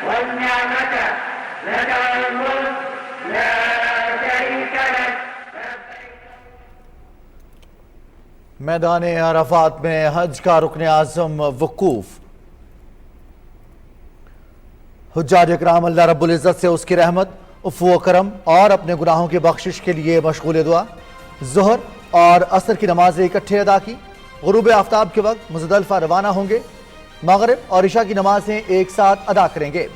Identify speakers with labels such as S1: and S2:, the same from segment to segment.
S1: والنعمة لك والملك لا شريك لك.
S2: میدان عرفات میں حج کا رکن اعظم وقوف. حجاج اکرام اللہ رب العزت سے اس کی رحمت، عفو و کرم اور اپنے گناہوں کی بخشش کے لیے مشغول دعا. ظہر اور عصر کی نمازیں اکٹھے ادا کی. غروب آفتاب کے وقت مزدلفہ روانہ ہوں گے. مغرب اور عشاء کی نمازیں ایک ساتھ ادا کریں گے.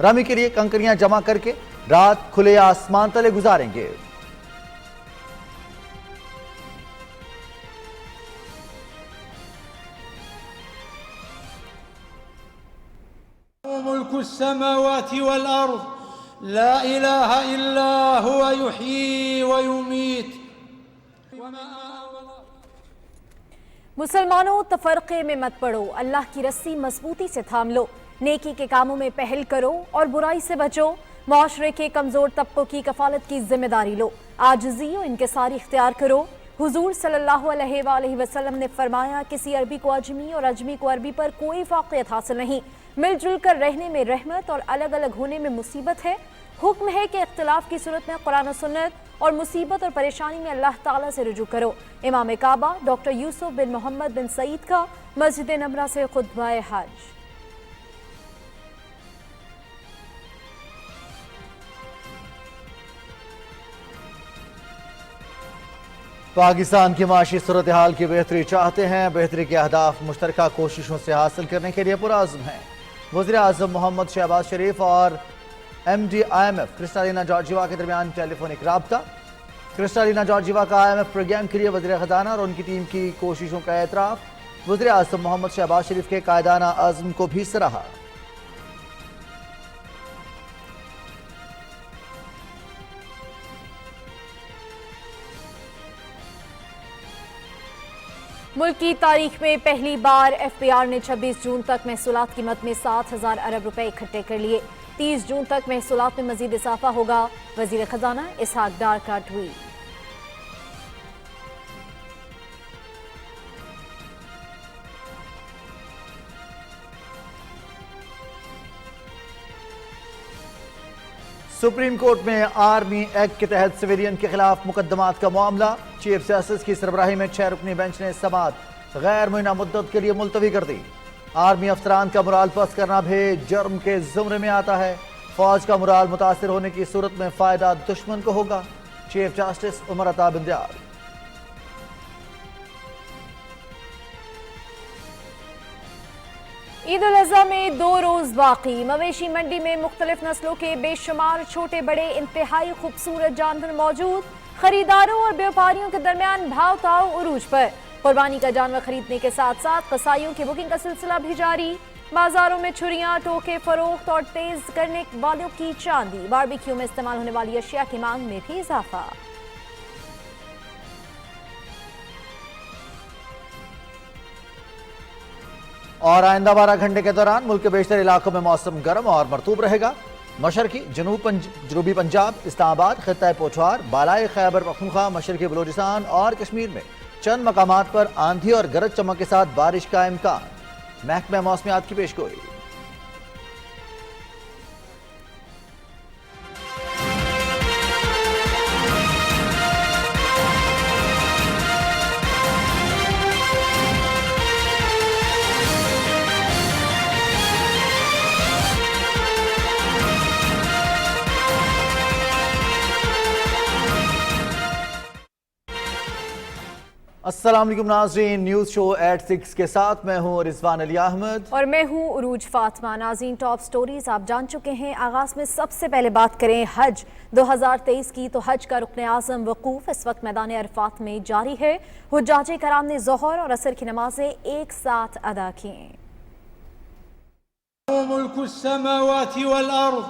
S2: رمی کے لیے کنکریاں جمع کر کے رات کھلے آسمان تلے گزاریں گے.
S3: ملك السماوات والأرض لا إله إلا هو يحيي ويميت.
S4: مسلمانوں تفرقے میں مت پڑو، اللہ کی رسی مضبوطی سے تھام لو، نیکی کے کاموں میں پہل کرو اور برائی سے بچو. معاشرے کے کمزور طبقوں کی کفالت کی ذمہ داری لو، عاجزی و انکساری اختیار کرو. حضور صلی اللہ علیہ وآلہ وسلم نے فرمایا، کسی عربی کو اجمی اور اجمی کو عربی پر کوئی فوقیت حاصل نہیں. مل جل کر رہنے میں رحمت اور الگ الگ ہونے میں مصیبت ہے. حکم ہے کہ اختلاف کی صورت میں قرآن و سنت اور مصیبت اور پریشانی میں اللہ تعالیٰ سے رجوع کرو. امام کعبہ ڈاکٹر یوسف بن محمد بن سعید کا مسجد نمرہ سے خطبہ حج.
S2: پاکستان کی معاشی صورتحال کی بہتری چاہتے ہیں، بہتری کے اہداف مشترکہ کوششوں سے حاصل کرنے کے لیے پرعزم ہیں. وزیر اعظم محمد شہباز شریف اور MD IMF Kristalina Georgieva کے درمیان ٹیلی فونک رابطہ. کرسٹالینا جارجیوا کا آئی ایم ایف پروگرام کے لیے وزیر خزانہ اور ان کی ٹیم کی کوششوں کا اعتراف. وزیر اعظم محمد شہباز شریف کے قائدانہ عزم کو بھی سراہا.
S4: ملک کی تاریخ میں پہلی بار ایف پی آر نے 26 جون تک محصولات قیمت میں 7,000 ارب روپے اکٹھے کر لیے. 30 جون تک محصولات میں مزید اضافہ ہوگا. وزیر خزانہ اسحاق ڈار کا ٹویٹ.
S2: سپریم کورٹ میں آرمی ایکٹ کے تحت سویلین کے خلاف مقدمات کا معاملہ. چیف جسٹس کی سربراہی میں 6 رکنی بینچ نے سماعت غیر معینہ مدت کے لیے ملتوی کر دی. آرمی افسران کا مرال پست کرنا بھی جرم کے زمرے میں آتا ہے. فوج کا مرال متاثر ہونے کی صورت میں فائدہ دشمن کو ہوگا. Chief justice Umar Ata Bandial.
S4: عید الاضحیٰ میں 2 روز باقی. مویشی منڈی میں مختلف نسلوں کے بے شمار چھوٹے بڑے انتہائی خوبصورت جانور موجود. خریداروں اور بیوپاریوں کے درمیان بھاؤ تاؤ عروج پر. قربانی کا جانور خریدنے کے ساتھ ساتھ قصائیوں کی بکنگ کا سلسلہ بھی جاری. بازاروں میں چھریاں، ٹوکے فروخت اور تیز کرنے والوں کی چاندی. باربیکیو میں استعمال ہونے والی اشیاء کی مانگ میں بھی اضافہ.
S2: اور آئندہ 12 گھنٹے کے دوران ملک کے بیشتر علاقوں میں موسم گرم اور مرطوب رہے گا. مشرقی جنوبی پنجاب، اسلام آباد، خطہ پوٹھوار، بالائی خیبر پختونخوا، مشرقی بلوچستان اور کشمیر میں چند مقامات پر آندھی اور گرج چمک کے ساتھ بارش کا امکان. محکمہ موسمیات کی پیشگوئی. السلام علیکم ناظرین، نیوز شو ایٹ 6 کے ساتھ میں ہوں رضوان علی احمد
S4: اور میں ہوں عروج فاطمہ. ناظرین، ٹاپ سٹوریز آپ جان چکے ہیں. آغاز میں سب سے پہلے بات کریں حج 2023 کی، تو حج کا رکن اعظم وقوف اس وقت میدان عرفات میں جاری ہے. حجاج کرام نے ظہر اور عصر کی نمازیں ایک ساتھ ادا کیں.
S3: ملك السماوات والأرض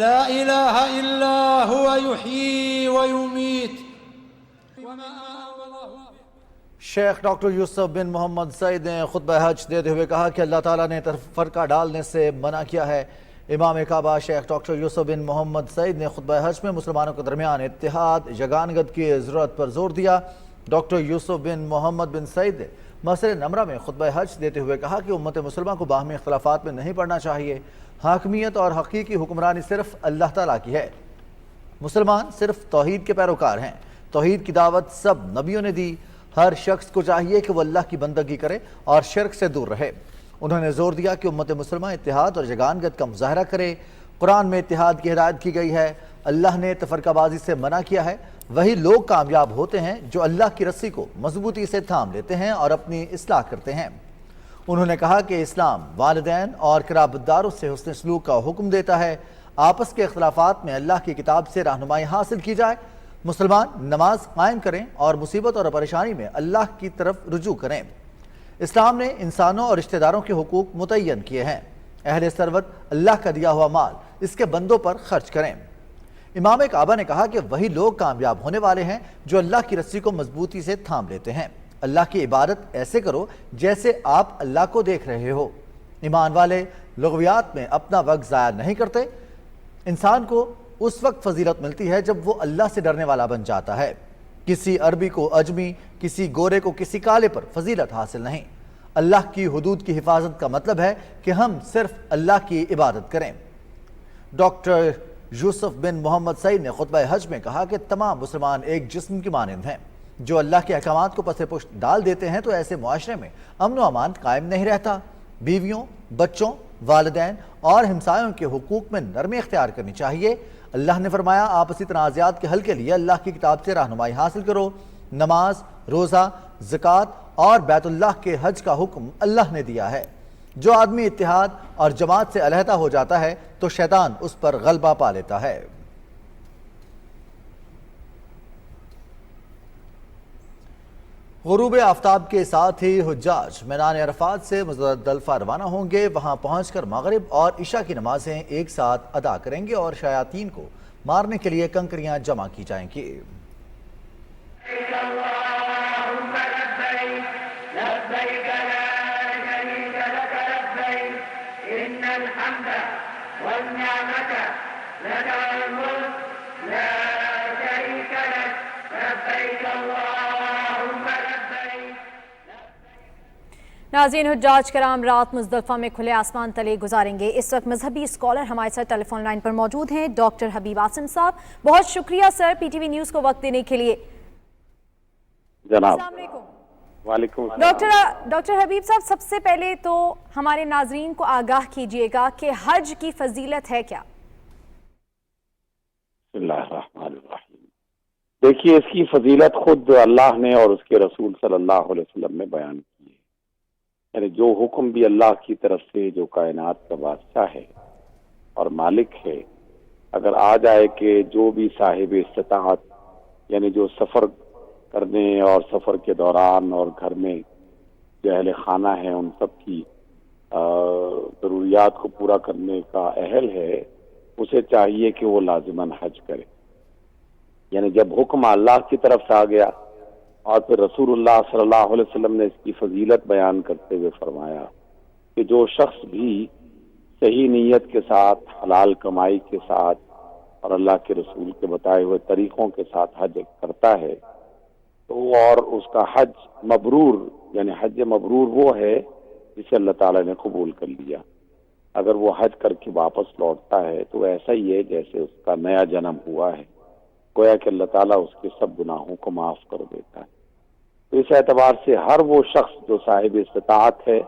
S3: لا إله إلا هو يحيي ويميت.
S2: شیخ ڈاکٹر یوسف بن محمد سعید نے خطبہ حج دیتے ہوئے کہا کہ اللہ تعالیٰ نے فرقہ ڈالنے سے منع کیا ہے. امام کعبہ شیخ ڈاکٹر یوسف بن محمد سعید نے خطبہ حج میں مسلمانوں کے درمیان اتحاد، یگانگت کی ضرورت پر زور دیا. ڈاکٹر یوسف بن محمد بن سعید نے مسجد نمرہ میں خطبہ حج دیتے ہوئے کہا کہ امت مسلمہ کو باہمی اختلافات میں نہیں پڑنا چاہیے، حاکمیت اور حقیقی حکمرانی صرف اللہ تعالیٰ کی ہے، مسلمان صرف توحید کے پیروکار ہیں، توحید کی دعوت سب نبیوں نے دی، ہر شخص کو چاہیے کہ وہ اللہ کی بندگی کرے اور شرک سے دور رہے۔ انہوں نے زور دیا کہ امت مسلمہ اتحاد اور یگانگت کا مظاہرہ کرے، قرآن میں اتحاد کی ہدایت کی گئی ہے، اللہ نے تفرقہ بازی سے منع کیا ہے، وہی لوگ کامیاب ہوتے ہیں جو اللہ کی رسی کو مضبوطی سے تھام لیتے ہیں اور اپنی اصلاح کرتے ہیں۔ انہوں نے کہا کہ اسلام والدین اور قرابتداروں سے حسن سلوک کا حکم دیتا ہے، آپس کے اختلافات میں اللہ کی کتاب سے رہنمائی حاصل کی جائے، مسلمان نماز قائم کریں اور مصیبت اور پریشانی میں اللہ کی طرف رجوع کریں۔ اسلام نے انسانوں اور رشتہ داروں کے حقوق متعین کیے ہیں، اہل ثروت اللہ کا دیا ہوا مال اس کے بندوں پر خرچ کریں۔ امام کعبہ نے کہا کہ وہی لوگ کامیاب ہونے والے ہیں جو اللہ کی رسی کو مضبوطی سے تھام لیتے ہیں، اللہ کی عبادت ایسے کرو جیسے آپ اللہ کو دیکھ رہے ہو۔ ایمان والے لغویات میں اپنا وقت ضائع نہیں کرتے، انسان کو اس وقت فضیلت ملتی ہے جب وہ اللہ سے ڈرنے والا بن جاتا ہے، کسی عربی کو اجمی، کسی گورے کو کسی کالے پر فضیلت حاصل نہیں۔ اللہ کی حدود کی حفاظت کا مطلب ہے کہ ہم صرف اللہ کی عبادت کریں۔ ڈاکٹر یوسف بن محمد سعید نے خطبہ حج میں کہا کہ تمام مسلمان ایک جسم کی مانند ہیں، جو اللہ کے احکامات کو پس پشت ڈال دیتے ہیں تو ایسے معاشرے میں امن و امان قائم نہیں رہتا۔ بیویوں، بچوں، والدین اور ہمسایوں کے حقوق میں نرمی اختیار کرنی چاہیے۔ اللہ نے فرمایا آپسی تنازعات کے حل کے لیے اللہ کی کتاب سے رہنمائی حاصل کرو۔ نماز، روزہ، زکوٰۃ اور بیت اللہ کے حج کا حکم اللہ نے دیا ہے۔ جو آدمی اتحاد اور جماعت سے علیحدہ ہو جاتا ہے تو شیطان اس پر غلبہ پا لیتا ہے۔ غروب آفتاب کے ساتھ ہی حجاج میدان عرفات سے مزدلفہ روانہ ہوں گے، وہاں پہنچ کر مغرب اور عشاء کی نمازیں ایک ساتھ ادا کریں گے اور شیاطین کو مارنے کے لیے کنکریاں جمع کی جائیں گی۔
S4: ناظرین، حجاج کرام رات مزدلفہ میں کھلے آسمان تلے گزاریں گے۔ اس وقت مذہبی اسکالر ہمارے ساتھ ٹیلی فون لائن پر موجود ہیں، ڈاکٹر حبیب عاصم صاحب۔ بہت شکریہ سر پی ٹی وی نیوز کو وقت دینے کے لیے۔
S5: جناب
S4: السلام علیکم۔
S5: وعلیکم السلام۔
S4: ڈاکٹر حبیب صاحب، سب سے پہلے تو ہمارے ناظرین کو آگاہ کیجیے گا کہ حج کی فضیلت ہے کیا؟
S5: بسم اللہ الرحمن الرحیم۔ دیکھیے، اس کی فضیلت خود اللہ نے اور اس کے رسول صلی اللہ علیہ وسلم نے بیان کی ہے، یعنی جو حکم بھی اللہ کی طرف سے، جو کائنات کا بادشاہ ہے اور مالک ہے، اگر آ جائے کہ جو بھی صاحب استطاعت، یعنی جو سفر کرنے اور سفر کے دوران اور گھر میں جو اہل خانہ ہیں ان سب کی ضروریات کو پورا کرنے کا اہل ہے، اسے چاہیے کہ وہ لازماً حج کرے۔ یعنی جب حکم اللہ کی طرف سے آ گیا اور پھر رسول اللہ صلی اللہ علیہ وسلم نے اس کی فضیلت بیان کرتے ہوئے فرمایا کہ جو شخص بھی صحیح نیت کے ساتھ، حلال کمائی کے ساتھ اور اللہ کے رسول کے بتائے ہوئے طریقوں کے ساتھ حج کرتا ہے تو اور اس کا حج مبرور، یعنی حج مبرور وہ ہے جسے اللہ تعالیٰ نے قبول کر لیا، اگر وہ حج کر کے واپس لوٹتا ہے تو ایسا ہی ہے جیسے اس کا نیا جنم ہوا ہے، گویا کہ اللہ تعالیٰ اس کے سب گناہوں کو معاف کر دیتا ہے۔ تو اس اعتبار سے ہر وہ شخص جو صاحب استطاعت ہے،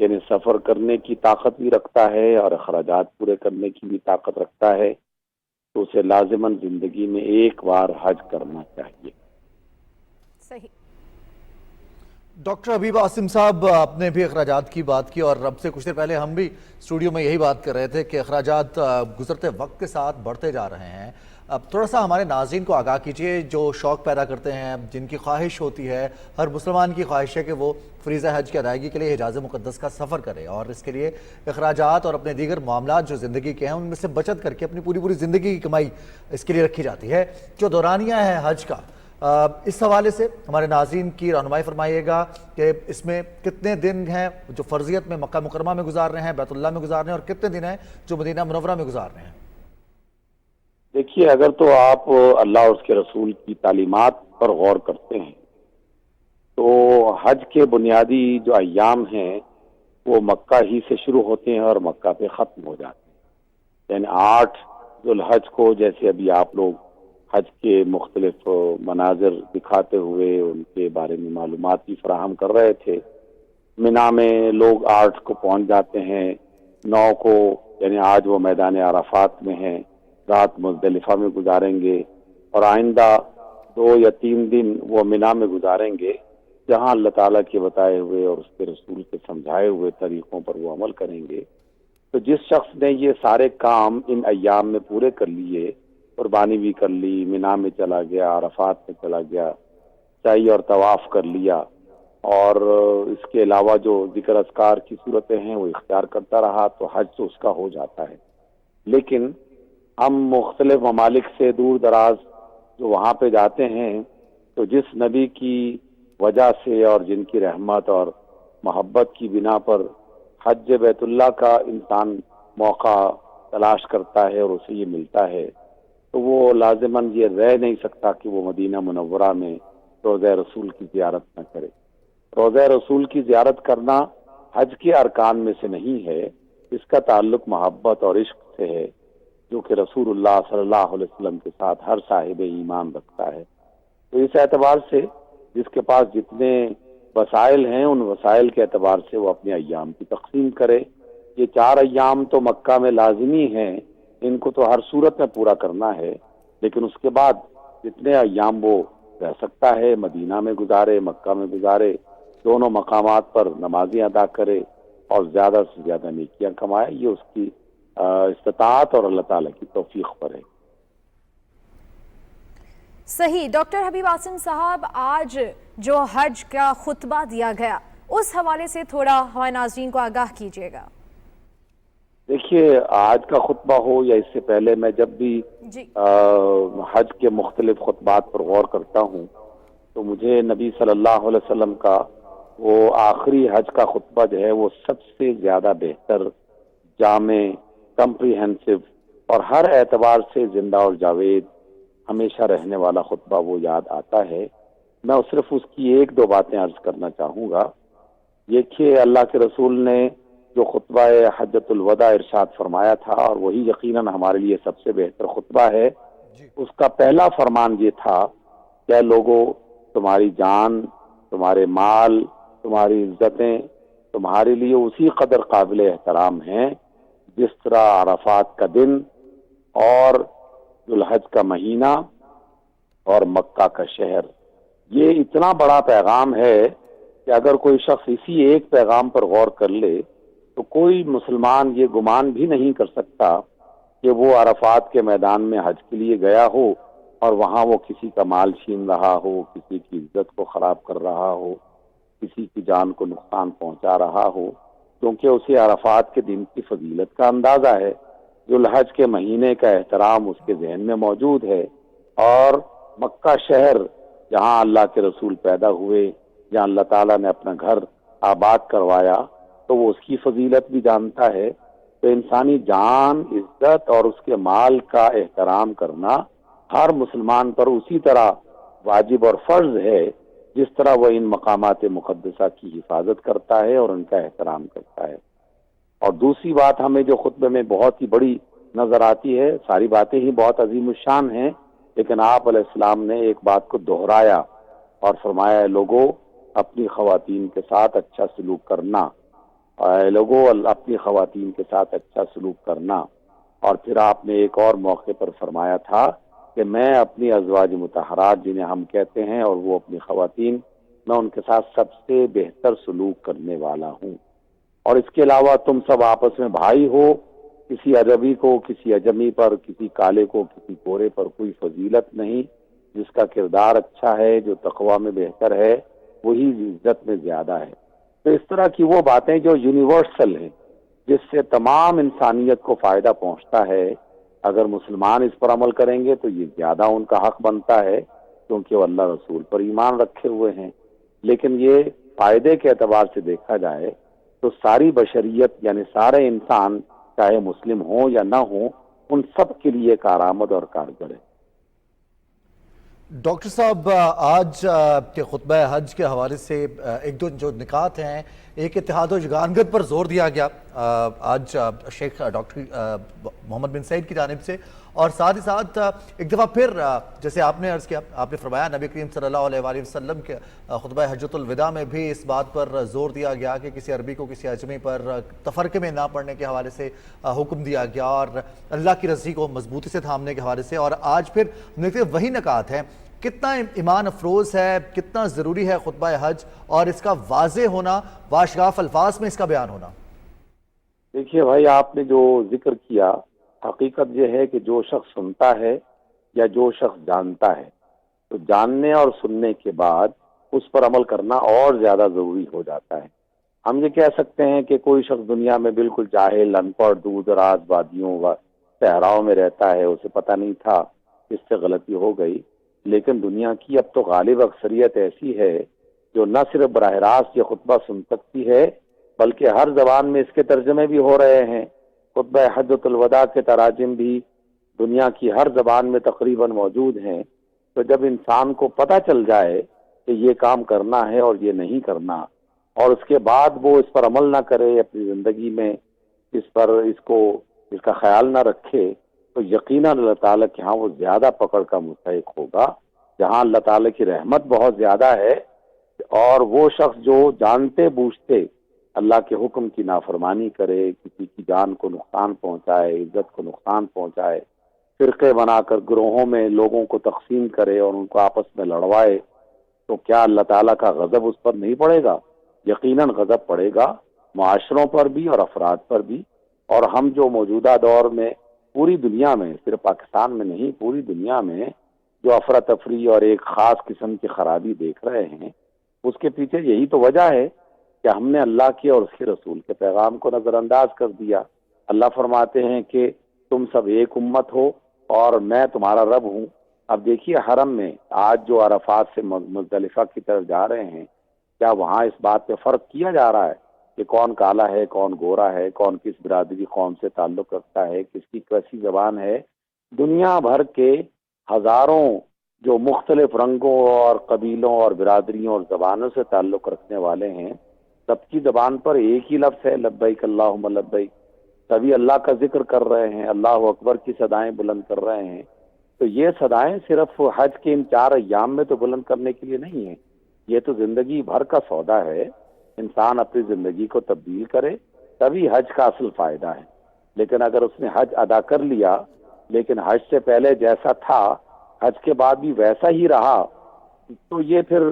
S5: یعنی سفر کرنے کی طاقت بھی رکھتا ہے اور اخراجات پورے کرنے کی بھی طاقت رکھتا ہے، تو اسے لازماً زندگی میں ایک بار حج کرنا چاہیے۔
S4: صحیح۔
S2: ڈاکٹر حبیب عاصم صاحب، آپ نے بھی اخراجات کی بات کی اور اب سے کچھ دیر پہلے ہم بھی اسٹوڈیو میں یہی بات کر رہے تھے کہ اخراجات گزرتے وقت کے ساتھ بڑھتے جا رہے ہیں۔ اب تھوڑا سا ہمارے ناظرین کو آگاہ کیجئے جو شوق پیدا کرتے ہیں، جن کی خواہش ہوتی ہے، ہر مسلمان کی خواہش ہے کہ وہ فریضہ حج کی ادائیگی کے لیے حجاز مقدس کا سفر کرے اور اس کے لیے اخراجات اور اپنے دیگر معاملات جو زندگی کے ہیں ان میں سے بچت کر کے اپنی پوری زندگی کی کمائی اس کے لیے رکھی جاتی ہے، جو دورانیہ ہے حج کا، اس حوالے سے ہمارے ناظرین کی رہنمائی فرمائیے گا کہ اس میں کتنے دن ہیں جو فرضیت میں مکہ مکرمہ میں گزار رہے ہیں، بیت اللہ میں گزار رہے ہیں، اور کتنے دن ہیں جو مدینہ منورہ میں گزار رہے ہیں؟
S5: دیکھیے، اگر تو آپ اللہ اور اس کے رسول کی تعلیمات پر غور کرتے ہیں تو حج کے بنیادی جو ایام ہیں وہ مکہ ہی سے شروع ہوتے ہیں اور مکہ پہ ختم ہو جاتے ہیں. یعنی 8 ذوالحج کو، جیسے ابھی آپ لوگ حج کے مختلف مناظر دکھاتے ہوئے ان کے بارے میں معلومات بھی فراہم کر رہے تھے، منا میں لوگ 8 کو پہنچ جاتے ہیں، 9 کو یعنی آج وہ میدان عرفات میں ہیں، رات مزدلفہ میں گزاریں گے، اور آئندہ 2 یا 3 دن وہ منا میں گزاریں گے، جہاں اللہ تعالیٰ کے بتائے ہوئے اور اس کے رسول کے سمجھائے ہوئے طریقوں پر وہ عمل کریں گے. تو جس شخص نے یہ سارے کام ان ایام میں پورے کر لیے، قربانی بھی کر لی، منا میں چلا گیا، عرفات میں چلا گیا، سعی اور طواف کر لیا، اور اس کے علاوہ جو ذکر اذکار کی صورتیں ہیں وہ اختیار کرتا رہا، تو حج تو اس کا ہو جاتا ہے. لیکن ہم مختلف ممالک سے دور دراز جو وہاں پہ جاتے ہیں، تو جس نبی کی وجہ سے اور جن کی رحمت اور محبت کی بنا پر حج بیت اللہ کا انسان موقع تلاش کرتا ہے اور اسے یہ ملتا ہے، تو وہ لازماً یہ رہ نہیں سکتا کہ وہ مدینہ منورہ میں روضہ رسول کی زیارت نہ کرے. روضہ رسول کی زیارت کرنا حج کے ارکان میں سے نہیں ہے، اس کا تعلق محبت اور عشق سے ہے جو کہ رسول اللہ صلی اللہ علیہ وسلم کے ساتھ ہر صاحب ایمان رکھتا ہے. تو اس اعتبار سے جس کے پاس جتنے وسائل ہیں ان وسائل کے اعتبار سے وہ اپنے ایام کی تقسیم کرے. یہ 4 ایام تو مکہ میں لازمی ہیں، ان کو تو ہر صورت میں پورا کرنا ہے، لیکن اس کے بعد جتنے ایام وہ رہ سکتا ہے مدینہ میں گزارے، مکہ میں گزارے، دونوں مقامات پر نمازیں ادا کرے اور زیادہ سے زیادہ نیکیاں کمائے. یہ اس کی استطاعت اور اللہ تعالیٰ کی توفیق پر ہے.
S4: صحیح. ڈاکٹر حبیب عاصم صاحب، آج جو حج کا خطبہ دیا گیا اس حوالے سے تھوڑا ہمارے ناظرین کو آگاہ کیجیے گا.
S5: دیکھیے، آج کا خطبہ ہو یا اس سے پہلے میں جب بھی حج کے مختلف خطبات پر غور کرتا ہوں تو مجھے نبی صلی اللہ علیہ وسلم کا وہ آخری حج کا خطبہ جو ہے وہ سب سے زیادہ بہتر، جامع، کمپریہنسو اور ہر اعتبار سے زندہ اور جاوید ہمیشہ رہنے والا خطبہ وہ یاد آتا ہے. میں صرف اس کی 1-2 باتیں عرض کرنا چاہوں گا. یہ کہ اللہ کے رسول نے جو خطبہ حجۃ الوداع ارشاد فرمایا تھا، اور وہی یقیناً ہمارے لیے سب سے بہتر خطبہ ہے، اس کا پہلا فرمان یہ تھا کہ لوگوں، تمہاری جان، تمہارے مال، تمہاری عزتیں تمہارے لیے اسی قدر قابل احترام ہیں جس طرح عرفات کا دن اور ذوالحج کا مہینہ اور مکہ کا شہر. یہ اتنا بڑا پیغام ہے کہ اگر کوئی شخص اسی ایک پیغام پر غور کر لے تو کوئی مسلمان یہ گمان بھی نہیں کر سکتا کہ وہ عرفات کے میدان میں حج کے لیے گیا ہو اور وہاں وہ کسی کا مال چھین رہا ہو، کسی کی عزت کو خراب کر رہا ہو، کسی کی جان کو نقصان پہنچا رہا ہو، کیونکہ اسے عرفات کے دن کی فضیلت کا اندازہ ہے، ذوالحج کے مہینے کا احترام اس کے ذہن میں موجود ہے، اور مکہ شہر جہاں اللہ کے رسول پیدا ہوئے، جہاں اللہ تعالیٰ نے اپنا گھر آباد کروایا، تو وہ اس کی فضیلت بھی جانتا ہے. تو انسانی جان، عزت اور اس کے مال کا احترام کرنا ہر مسلمان پر اسی طرح واجب اور فرض ہے جس طرح وہ ان مقامات مقدسہ کی حفاظت کرتا ہے اور ان کا احترام کرتا ہے. اور دوسری بات ہمیں جو خطبے میں بہت ہی بڑی نظر آتی ہے، ساری باتیں ہی بہت عظیم الشان ہیں، لیکن آپ علیہ السلام نے ایک بات کو دہرایا اور فرمایا، ہے لوگوں اپنی خواتین کے ساتھ اچھا سلوک کرنا، لوگوں اپنی خواتین کے ساتھ اچھا سلوک کرنا. اور پھر آپ نے ایک اور موقع پر فرمایا تھا کہ میں اپنی ازواج مطہرات جنہیں ہم کہتے ہیں اور وہ اپنی خواتین، میں ان کے ساتھ سب سے بہتر سلوک کرنے والا ہوں. اور اس کے علاوہ تم سب آپس میں بھائی ہو، کسی عربی کو کسی اجمی پر، کسی کالے کو کسی گورے پر کوئی فضیلت نہیں. جس کا کردار اچھا ہے، جو تقوی میں بہتر ہے، وہی عزت میں زیادہ ہے. تو اس طرح کی وہ باتیں جو یونیورسل ہیں، جس سے تمام انسانیت کو فائدہ پہنچتا ہے، اگر مسلمان اس پر عمل کریں گے تو یہ زیادہ ان کا حق بنتا ہے کیونکہ وہ اللہ رسول پر ایمان رکھے ہوئے ہیں. لیکن یہ فائدے کے اعتبار سے دیکھا جائے تو ساری بشریت یعنی سارے انسان چاہے مسلم ہوں یا نہ ہوں، ان سب کے لیے کارآمد اور کارگر ہے.
S2: ڈاکٹر صاحب، آج کے خطبہ حج کے حوالے سے ایک دو جو نکات ہیں، ایک اتحاد و یگانگت پر زور دیا گیا آج شیخ ڈاکٹر محمد بن سعید کی جانب سے، اور ساتھ ہی ساتھ ایک دفعہ پھر جیسے آپ نے عرض کیا، آپ نے فرمایا نبی کریم صلی اللہ علیہ وآلہ وسلم کے خطبہ حجۃ الوداع میں بھی اس بات پر زور دیا گیا کہ کسی عربی کو کسی عجمی پر تفرقے میں نہ پڑنے کے حوالے سے حکم دیا گیا، اور اللہ کی رضی کو مضبوطی سے تھامنے کے حوالے سے، اور آج پھر دیکھتے وہی نکات ہیں۔ کتنا ایمان افروز ہے، کتنا ضروری ہے خطبہ حج اور اس کا واضح ہونا، واشگاف الفاظ میں اس کا بیان ہونا؟
S5: دیکھیے بھائی، آپ نے جو ذکر کیا، حقیقت یہ ہے کہ جو شخص سنتا ہے یا جو شخص جانتا ہے، تو جاننے اور سننے کے بعد اس پر عمل کرنا اور زیادہ ضروری ہو جاتا ہے۔ ہم یہ کہہ سکتے ہیں کہ کوئی شخص دنیا میں بالکل جاہل، ان پڑھ، دور دراز وادیوں و صحراؤں میں رہتا ہے، اسے پتہ نہیں تھا، اس سے غلطی ہو گئی، لیکن دنیا کی اب تو غالب اکثریت ایسی ہے جو نہ صرف براہ راست یہ خطبہ سن سکتی ہے، بلکہ ہر زبان میں اس کے ترجمے بھی ہو رہے ہیں۔ خطبہ حجۃ الوداع کے تراجم بھی دنیا کی ہر زبان میں تقریباً موجود ہیں۔ تو جب انسان کو پتہ چل جائے کہ یہ کام کرنا ہے اور یہ نہیں کرنا، اور اس کے بعد وہ اس پر عمل نہ کرے، اپنی زندگی میں اس کا خیال نہ رکھے، تو یقیناً اللہ تعالیٰ کے ہاں وہ زیادہ پکڑ کا مستحق ہوگا، جہاں اللہ تعالیٰ کی رحمت بہت زیادہ ہے۔ اور وہ شخص جو جانتے بوجھتے اللہ کے حکم کی نافرمانی کرے، کسی کی جان کو نقصان پہنچائے، عزت کو نقصان پہنچائے، فرقے بنا کر گروہوں میں لوگوں کو تقسیم کرے اور ان کو آپس میں لڑوائے، تو کیا اللہ تعالیٰ کا غضب اس پر نہیں پڑے گا؟ یقیناً غضب پڑے گا، معاشروں پر بھی اور افراد پر بھی۔ اور ہم جو موجودہ دور میں پوری دنیا میں، صرف پاکستان میں نہیں، پوری دنیا میں جو افراتفری اور ایک خاص قسم کی خرابی دیکھ رہے ہیں، اس کے پیچھے یہی تو وجہ ہے کہ ہم نے اللہ کے اور اس کے رسول کے پیغام کو نظر انداز کر دیا۔ اللہ فرماتے ہیں کہ تم سب ایک امت ہو اور میں تمہارا رب ہوں۔ اب دیکھیے حرم میں آج جو عرفات سے مزدلفہ کی طرف جا رہے ہیں، کیا وہاں اس بات پہ فرق کیا جا رہا ہے کہ کون کالا ہے، کون گورا ہے، کون کس برادری قوم سے تعلق رکھتا ہے، کس کی کیسی زبان ہے؟ دنیا بھر کے ہزاروں جو مختلف رنگوں اور قبیلوں اور برادریوں اور زبانوں سے تعلق رکھنے والے ہیں، سب کی زبان پر ایک ہی لفظ ہے، لبیک اللہم لبیک۔ سبھی اللہ کا ذکر کر رہے ہیں، اللہ اکبر کی صدائیں بلند کر رہے ہیں۔ تو یہ صدائیں صرف حج کے ان 4 ایام میں تو بلند کرنے کے لیے نہیں ہیں، یہ تو زندگی بھر کا سودا ہے۔ انسان اپنی زندگی کو تبدیل کرے تبھی حج کا اصل فائدہ ہے۔ لیکن اگر اس نے حج ادا کر لیا لیکن حج سے پہلے جیسا تھا حج کے بعد بھی ویسا ہی رہا، تو یہ پھر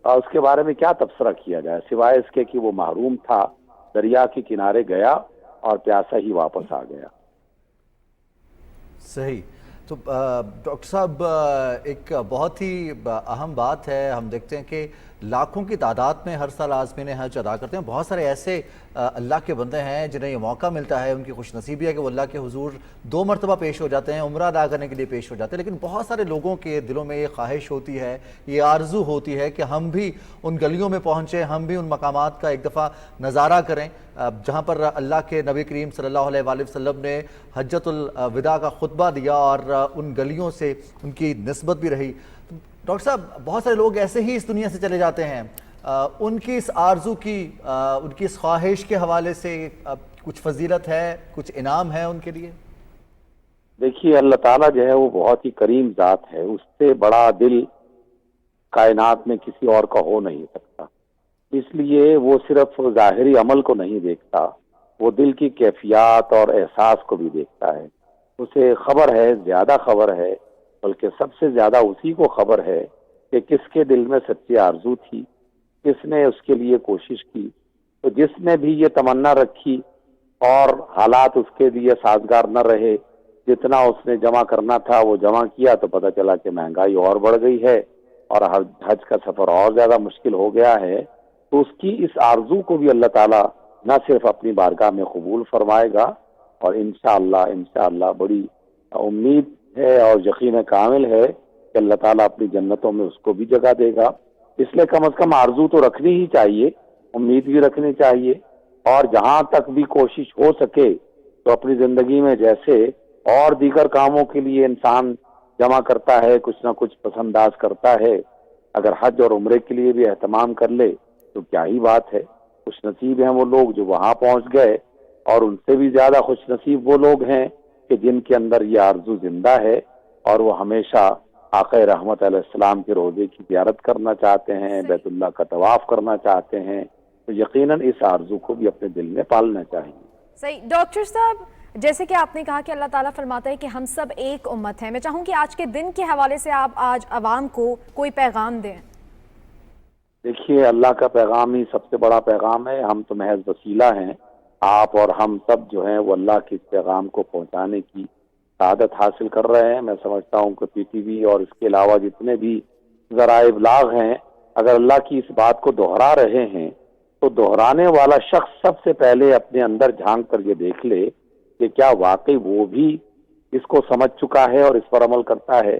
S5: اس کے بارے میں کیا تبصرہ کیا جائے، سوائے اس کے کہ وہ محروم تھا، دریا کے کنارے گیا اور پیاسا ہی واپس آ گیا۔
S2: صحیح۔ تو ڈاکٹر صاحب، ایک بہت ہی اہم بات ہے، ہم دیکھتے ہیں کہ لاکھوں کی تعداد میں ہر سال عازمین حج ادا کرتے ہیں۔ بہت سارے ایسے اللہ کے بندے ہیں جنہیں یہ موقع ملتا ہے، ان کی خوش نصیبی ہے کہ وہ اللہ کے حضور 2 مرتبہ پیش ہو جاتے ہیں، عمرہ ادا کرنے کے لیے پیش ہو جاتے ہیں، لیکن بہت سارے لوگوں کے دلوں میں یہ خواہش ہوتی ہے، یہ آرزو ہوتی ہے کہ ہم بھی ان گلیوں میں پہنچیں، ہم بھی ان مقامات کا ایک دفعہ نظارہ کریں جہاں پر اللہ کے نبی کریم صلی اللہ علیہ وآلہ وسلم نے حجۃ الوداع کا خطبہ دیا اور ان گلیوں سے ان کی نسبت بھی رہی۔ ڈاکٹر صاحب، بہت سارے لوگ ایسے ہی اس دنیا سے چلے جاتے ہیں، ان کی اس آرزو کی، ان کی اس خواہش کے حوالے سے کچھ فضیلت ہے، کچھ انعام ہے ان کے لیے؟
S5: دیکھیے، اللہ تعالیٰ جو ہے وہ بہت ہی کریم ذات ہے، اس سے بڑا دل کائنات میں کسی اور کا ہو نہیں سکتا۔ اس لیے وہ صرف ظاہری عمل کو نہیں دیکھتا، وہ دل کی کیفیات اور احساس کو بھی دیکھتا ہے۔ اسے خبر ہے، زیادہ خبر ہے، بلکہ سب سے زیادہ اسی کو خبر ہے کہ کس کے دل میں سچی آرزو تھی، کس نے اس کے لیے کوشش کی۔ تو جس نے بھی یہ تمنا رکھی اور حالات اس کے لیے سازگار نہ رہے، جتنا اس نے جمع کرنا تھا وہ جمع کیا، تو پتہ چلا کہ مہنگائی اور بڑھ گئی ہے اور حج کا سفر اور زیادہ مشکل ہو گیا ہے، تو اس کی اس آرزو کو بھی اللہ تعالیٰ نہ صرف اپنی بارگاہ میں قبول فرمائے گا، اور انشاءاللہ بڑی امید ہے اور یقین کامل ہے کہ اللہ تعالیٰ اپنی جنتوں میں اس کو بھی جگہ دے گا۔ اس لیے کم از کم آرزو تو رکھنی ہی چاہیے، امید بھی رکھنی چاہیے، اور جہاں تک بھی کوشش ہو سکے تو اپنی زندگی میں جیسے اور دیگر کاموں کے لیے انسان जमा करता है, कुछ ना कुछ पसंदाज करता है, अगर हज और उम्रे के लिए भी एहतमाम कर ले तो क्या ही बात है। खुश नसीब हैं वो लोग जो वहां पहुंच गए, और उनसे भी ज्यादा खुश नसीब वो लोग हैं कि जिनके अंदर ये आरजू जिंदा है और वो हमेशा आक़ा रहमत अलैहिस्सलाम के रोजे की ज़ियारत करना चाहते हैं, बैतुल्लाह का तवाफ करना चाहते हैं, तो यकीनन इस आरजू को भी अपने दिल में पालना चाहिए।
S4: सही। डॉक्टर साहब, जैसे कि आपने कहा कि अल्लाह ताला फरमाता है कि हम सब एक उम्मत हैं, मैं चाहूँ कि आज के दिन के हवाले से आप आज अवाम को कोई पैगाम दें।
S5: देखिए, अल्लाह का पैगाम ही सबसे बड़ा पैगाम है, हम तो महज वसीला हैं। आप और हम सब जो हैं वो अल्लाह के इस पैगाम को पहुंचाने की सआदत हासिल कर रहे हैं। मैं समझता हूँ कि पीटीवी और इसके अलावा जितने भी ज़राए इब्लाग हैं, अगर अल्लाह की इस बात को दोहरा रहे हैं तो दोहराने वाला शख्स सबसे पहले अपने अंदर झांक कर ये देख ले कि क्या वाकई वो भी इसको समझ चुका है और इस पर अमल करता है।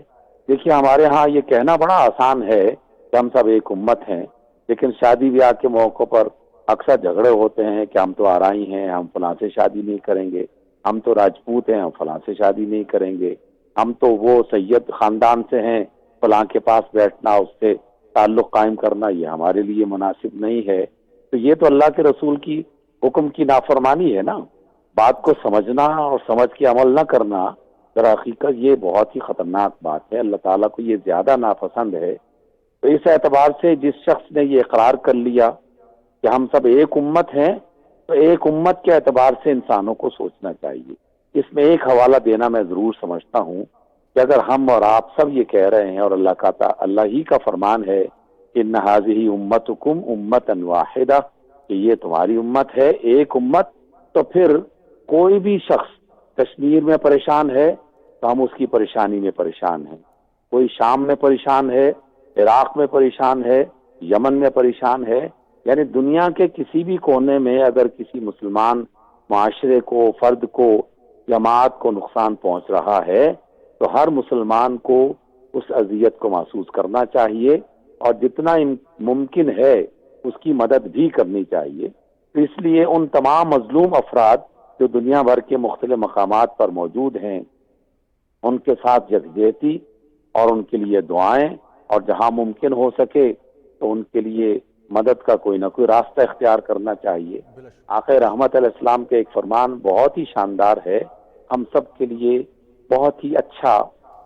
S5: देखिए, हमारे यहाँ ये कहना बड़ा आसान है कि हम सब एक उम्मत हैं, लेकिन शादी ब्याह के मौक़ों पर अक्सर झगड़े होते हैं कि हम तो आराई हैं, हम फलां से शादी नहीं करेंगे, हम तो राजपूत हैं, हम फलां से शादी नहीं करेंगे, हम तो वो सैयद खानदान से हैं, फलां के पास बैठना, उससे ताल्लुक़ कायम करना ये हमारे लिए मुनासिब नहीं है। तो ये तो अल्लाह के रसूल की हुक्म की नाफरमानी है ना। बात को समझना और समझ के अमल न करना दर हकीकत ये बहुत ही ख़तरनाक बात है, अल्लाह ताला को ये ज़्यादा नापसंद है। तो इस एतबार से जिस शख्स ने ये इकरार कर लिया कि हम सब एक उम्मत हैं, तो एक उम्मत के एतबार से इंसानों को सोचना चाहिए। इसमें एक हवाला देना मैं ज़रूर समझता हूँ कि अगर हम और आप सब ये कह रहे हैं और अल्लाह ही का फरमान है कि इन्ना हाज़िही उम्मतुकुम उम्मतन वाहिदा, कि ये तुम्हारी उम्मत है, एक उम्मत, तो फिर कोई भी शख्स कश्मीर में परेशान है तो हम उसकी परेशानी में परेशान हैं, कोई शाम में परेशान है, इराक में परेशान है, यमन में परेशान है, यानी दुनिया के किसी भी कोने में अगर किसी मुसलमान माशरे को, फर्द को, जमात को नुकसान पहुंच रहा है तो हर मुसलमान को उस अजियत को महसूस करना चाहिए और जितना मुमकिन है उसकी मदद भी करनी चाहिए। तो इसलिए उन तमाम मजलूम अफराद जो दुनिया भर के मुख्तलिफ मकामात पर मौजूद हैं, उनके साथ यकजहती और उनके लिए दुआएं, और जहां मुमकिन हो सके तो उनके लिए मदद का कोई ना कोई रास्ता इख्तियार करना चाहिए। आक़ा रहमत अलैहिस्सलाम के एक फरमान बहुत ही शानदार है, हम सब के लिए बहुत ही अच्छा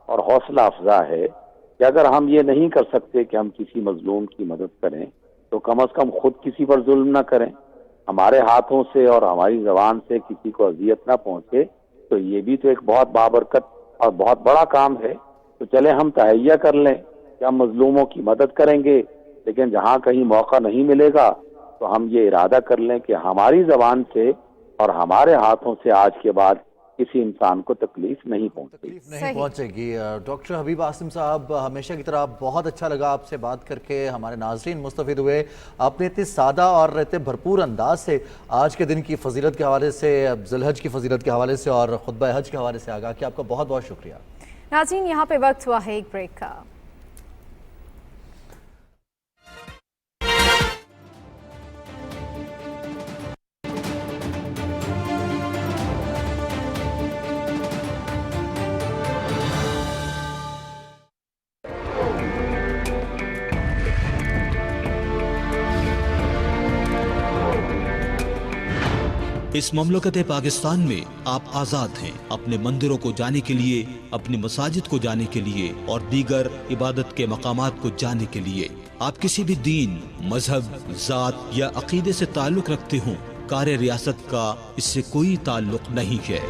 S5: और हौसला अफजा है कि अगर हम ये नहीं कर सकते कि हम किसी मजलूम की मदद करें तो कम अज़ कम खुद किसी पर जुल्म न करें, हमारे हाथों से और हमारी ज़बान से किसी को अजियत ना पहुंचे, तो ये भी तो एक बहुत बाबरकत और बहुत बड़ा काम है। तो चले हम तहैया कर लें कि हम मजलूमों की मदद करेंगे, लेकिन जहाँ कहीं मौका नहीं मिलेगा तो हम ये इरादा कर लें कि हमारी ज़बान से और हमारे हाथों से आज के बाद किसी इंसान को तकलीफ नहीं
S2: पहुंचेगी। डॉक्टर हबीब आसिम साहब, हमेशा की तरह बहुत अच्छा लगा आपसे बात करके, हमारे नाज़रीन मुस्तफ़िद हुए। आपने इतनी सादा और इतने भरपूर अंदाज से आज के दिन की फजीलत के हवाले से, ज़ुल्हज की फजीलत के हवाले से और खुतबा हज के हवाले से आगाह किया। आपका बहुत बहुत शुक्रिया।
S4: नाज़रीन, यहाँ पे वक्त हुआ है एक ब्रेक का।
S6: इस ममलकत पाकिस्तान में आप आज़ाद हैं अपने मंदिरों को जाने के लिए, अपनी मसाजिद को जाने के लिए और दीगर इबादत के मकामात को जाने के लिए। आप किसी भी दीन, मजहब, ज़ात या अकीदे से ताल्लुक़ रखते हों, कार्य रियासत का इससे कोई ताल्लुक़ नहीं है।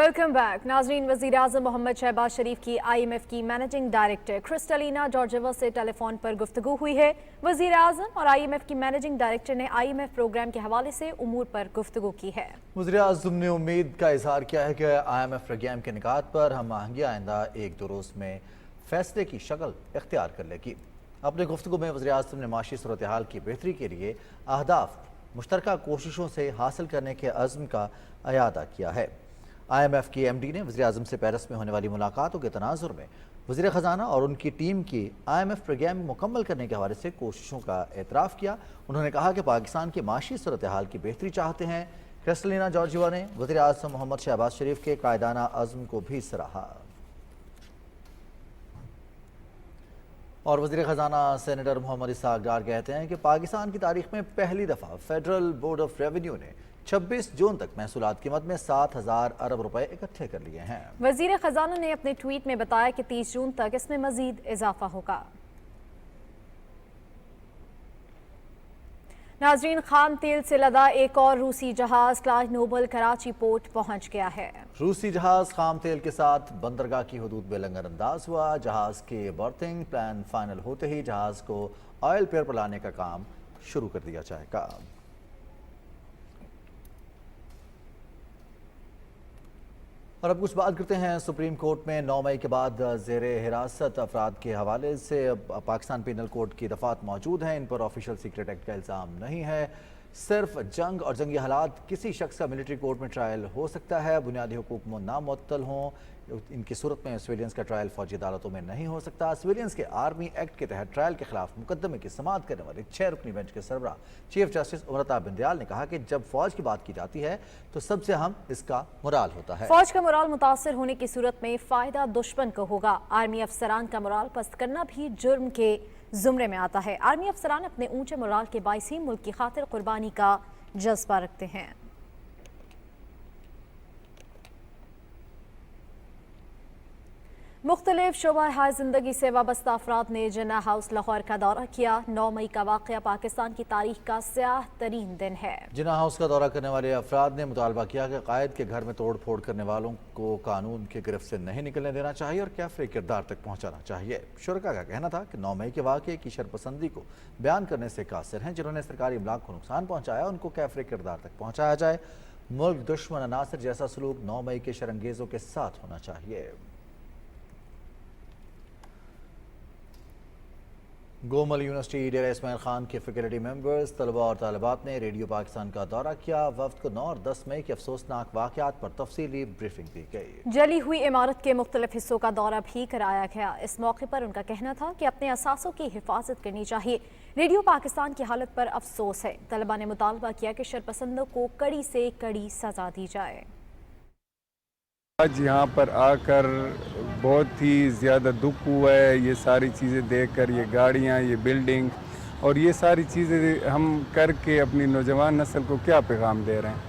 S4: वेलकम बैक नाजरीन। वज़ीर आज़म मोहम्मद शहबाज शरीफ की IMF की मैनेजिंग डायरेक्टर क्रिस्टलिना जॉर्जिवा से टेलीफोन पर गुफ्तगू हुई है। वज़ीर आज़म और IMF की मैनेजिंग डायरेक्टर ने IMF प्रोग्राम के हवाले से उमूर पर गुफ्तगू की है।
S2: वज़ीर आज़म ने उम्मीद का इजहार किया है कि IMF प्रोग्राम के निकात पर हम आहंगी आइंदा एक दो रोज़ में फैसले की शक्ल इख्तियार कर लेगी। अपने गुफ्तगू में वज़ीर आज़म ने माशी सूरत हाल की बेहतरी के लिए अहदाफ मुश्तरका कोशिशों से हासिल करने के अज़्म का अयादा किया है। IMF की MD ने वज़ीर आज़म से पेरिस में होने वाली मुलाकातों के तनाजुर में वज़ीर ख़जाना और उनकी टीम की IMF प्रोग्राम मुकम्मल करने के हवाले से कोशिशों का एतराफ़ किया। उन्होंने कहा कि पाकिस्तान की माशी सूरत हाल की बेहतरी चाहते हैं। क्रिस्टलिना जॉर्जिवा ने वज़ीर आज़म मोहम्मद शहबाज शरीफ के कायदाना अज़्म को भी सराहा। और वज़ीर ख़जाना सेनेटर मोहम्मद इसहाक़ डार कहते हैं कि पाकिस्तान की तारीख में पहली दफ़ा फेडरल बोर्ड ऑफ रेवेन्यू ने 26 जून तक महसूलात कीमत में 7,000 अरब रुपए इकट्ठे कर लिए हैं।
S4: वज़ीर ख़जाना ने अपने ट्वीट में बताया कि 30 जून तक इसमें मज़ीद इजाफा होगा। नाज़रीन, खाम तेल से लदा एक और रूसी जहाज क्लार्क नोबल कराची पोर्ट पहुंच गया है।
S2: रूसी जहाज खाम तेल के साथ बंदरगाह की हदूद में लंगर अंदाज हुआ। जहाज के बर्थिंग प्लान फाइनल होते ही जहाज को ऑयल पेयर पर लाने का काम शुरू कर दिया जाएगा। और अब कुछ बात करते हैं सुप्रीम कोर्ट में 9 मई के बाद ज़ेर हिरासत अफराद के हवाले से पाकिस्तान पीनल कोड की दफ़ात मौजूद हैं। इन पर ऑफिशियल सीक्रेट एक्ट का इल्ज़ाम नहीं है। सिर्फ जंग और जंगी हालात किसी शख्स का मिलिट्री कोर्ट में ट्रायल हो सकता है। बुनियादी हुकूक नामुअत्तल हों, इनकी सूरत में सिविलियंस का ट्रायल फौजी अदालतों में नहीं हो सकता। सिविलियंस के आर्मी एक्ट के तहत ट्रायल के खिलाफ मुकदमे की समाअत करने वाले 6 रुकनी बेंच के सरबराह चीफ जस्टिस उमरता बिंदयाल ने कहा कि जब फौज की बात की जाती है तो सबसे अहम इसका मोराल होता है।
S4: फौज का मोराल मुतासर होने की सूरत में फायदा दुश्मन को होगा। आर्मी अफसरान का मोराल पस्त करना भी जुर्म के जुमरे में आता है। आर्मी अफसरान अपने ऊंचे मोराल के बाइस ही मुल्क की खातिर कुर्बानी का जज्बा रखते हैं। मुख्तलिफ शोबा हाय जिंदगी से वाबस्ता अफराद ने जिन्ना हाउस लाहौर का दौरा किया। 9 मई का वाक़या पाकिस्तान की तारीख का स्याह तरीन दिन है। जिन्ना हाउस का दौरा करने वाले अफराद ने मुतालबा किया कि कायद के घर में तोड़ फोड़ करने वालों को कानून की गिरफ्त से नहीं निकलने देना चाहिए और कैफरे किरदार तक पहुँचाना चाहिए। शुरका का कहना था कि 9 मई के वाक़े की शरपसंदी को बयान करने से कासिर हैं। जिन्होंने सरकारी इमलाक को नुकसान पहुँचाया उनको कैफरे किरदार तक पहुँचाया जाए। मुल्क दुश्मन अनासर जैसा सलूक 9 मई के शरंगेज़ों के साथ होना चाहिए। गोमल यूनिवर्सिटी डेरा इस्माइल खान के फैकल्टी मेंबर्स, तलबा और तालिबात ने रेडियो पाकिस्तान का दौरा किया। वफ्द को 9 और 10 मई के अफसोसनाक वाक़यात पर तफसीली ब्रीफिंग दी गई। जली हुई इमारत के मुख्तलिफ हिस्सों का दौरा भी कराया गया। इस मौके पर उनका कहना था कि अपने असासों की हिफाजत करनी चाहिए। रेडियो पाकिस्तान की हालत पर अफसोस है। तलबा ने मुतालबा किया कि शरपसंदों को कड़ी से कड़ी सजा दी जाए।
S7: आज यहाँ पर आकर बहुत ही ज़्यादा दुख हुआ है। ये सारी चीज़ें देखकर, ये गाड़ियाँ, ये बिल्डिंग और ये सारी चीज़ें हम करके अपनी नौजवान नस्ल को क्या पैगाम दे रहे हैं।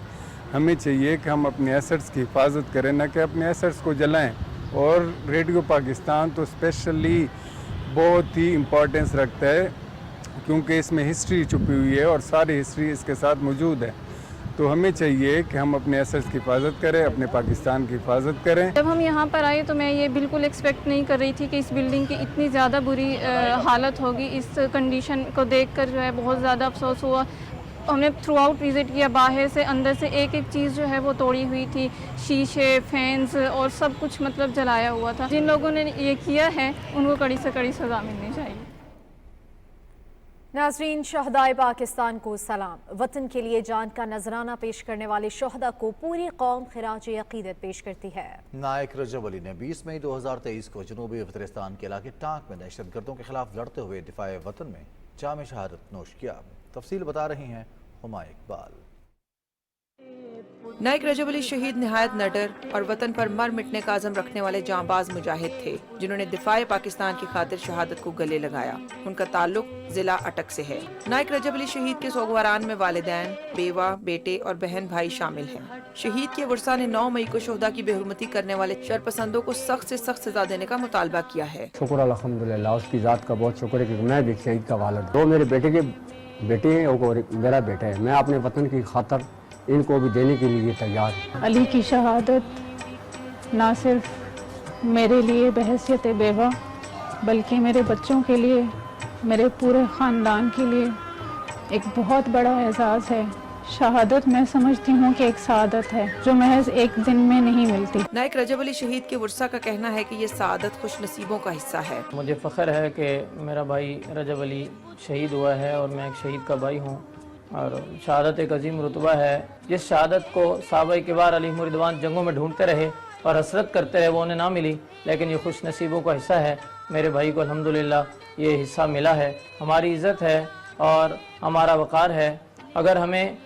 S7: हमें चाहिए कि हम अपने एसेट्स की हिफाजत करें, न कि अपने एसेट्स को जलाएं। और रेडियो पाकिस्तान तो स्पेशली बहुत ही इम्पोर्टेंस रखता है क्योंकि इसमें हिस्ट्री छुपी हुई है और सारी हिस्ट्री इसके साथ मौजूद है। तो हमें चाहिए कि हम अपने एसेट्स की हिफाजत करें, अपने पाकिस्तान की हिफाजत करें।
S8: जब हम यहाँ पर आए तो मैं ये बिल्कुल एक्सपेक्ट नहीं कर रही थी कि इस बिल्डिंग की इतनी ज़्यादा बुरी हालत होगी। इस कंडीशन को देखकर जो है बहुत ज़्यादा अफसोस हुआ। हमने थ्रू आउट विज़िट किया, बाहर से अंदर से एक एक चीज़ जो है वो तोड़ी हुई थी। शीशे, फैंस और सब कुछ मतलब जलाया हुआ था। जिन लोगों ने ये किया है उनको कड़ी से कड़ी सज़ा मिलनी चाहिए।
S4: नाज़रीन, शहदाए पाकिस्तान को सलाम। वतन के लिए जान का नजराना पेश करने वाले शहदा को पूरी कौम खिराज अकीदत पेश करती है। नायक रजब अली ने 20 मई 2023 को जनूबी वज़ीरिस्तान के इलाके टांक में दहशतगर्दों के खिलाफ लड़ते हुए दिफाए वतन में जाम शहादत नोश किया। तफसील बता रही हैं हुमा इकबाल।
S9: नायक रजब अली शहीद निहायत नडर और वतन पर मर मिटने का आज़म रखने वाले जांबाज मुजाहिद थे जिन्होंने दिफाए पाकिस्तान की खातिर शहादत को गले लगाया। उनका ताल्लुक जिला अटक से है। नायक रजब अली शहीद के सोगवारान में वालिदैन, बेवा, बेटे और बहन भाई शामिल हैं। शहीद के वर्सा ने 9 मई को शोहदा की बेहुरमती करने वाले शरपसंदों को सख्त से सख्त सजा देने का मुतालबा किया है।
S10: शुक्र अल्हम्दुलिल्लाह, उसकी जात का बहुत शुक्र है कि मैं भी शहीद का वालिद। दो मेरे बेटे के बेटे हैं और मेरा बेटा है। मैं अपने वतन की खातिर इनको भी देने के लिए तैयार।
S8: अली की शहादत ना सिर्फ मेरे लिए बहैसियत बेवा बल्कि मेरे बच्चों के लिए, मेरे पूरे ख़ानदान के लिए एक बहुत बड़ा एहसास है। शहादत मैं समझती हूँ कि एक सआदत है जो महज एक दिन में नहीं मिलती।
S9: नायक रजब अली शहीद के वर्सा का कहना है कि ये सआदत खुश नसीबों का हिस्सा है।
S11: मुझे फ़ख्र है कि मेरा भाई रजब अली शहीद हुआ है और मैं एक शहीद का भाई हूँ, और शहादत एक अजीम रुतबा है। जिस शहादत को सहाबा किबार अलैहिम रिदवान जंगों में ढूंढते रहे और हसरत करते रहे, वो उन्हें ना मिली, लेकिन ये खुश नसीबों का हिस्सा है। मेरे भाई को अल्हम्दुलिल्लाह ये हिस्सा मिला है। हमारी इज़्ज़त है और हमारा वक़ार है। अगर हमें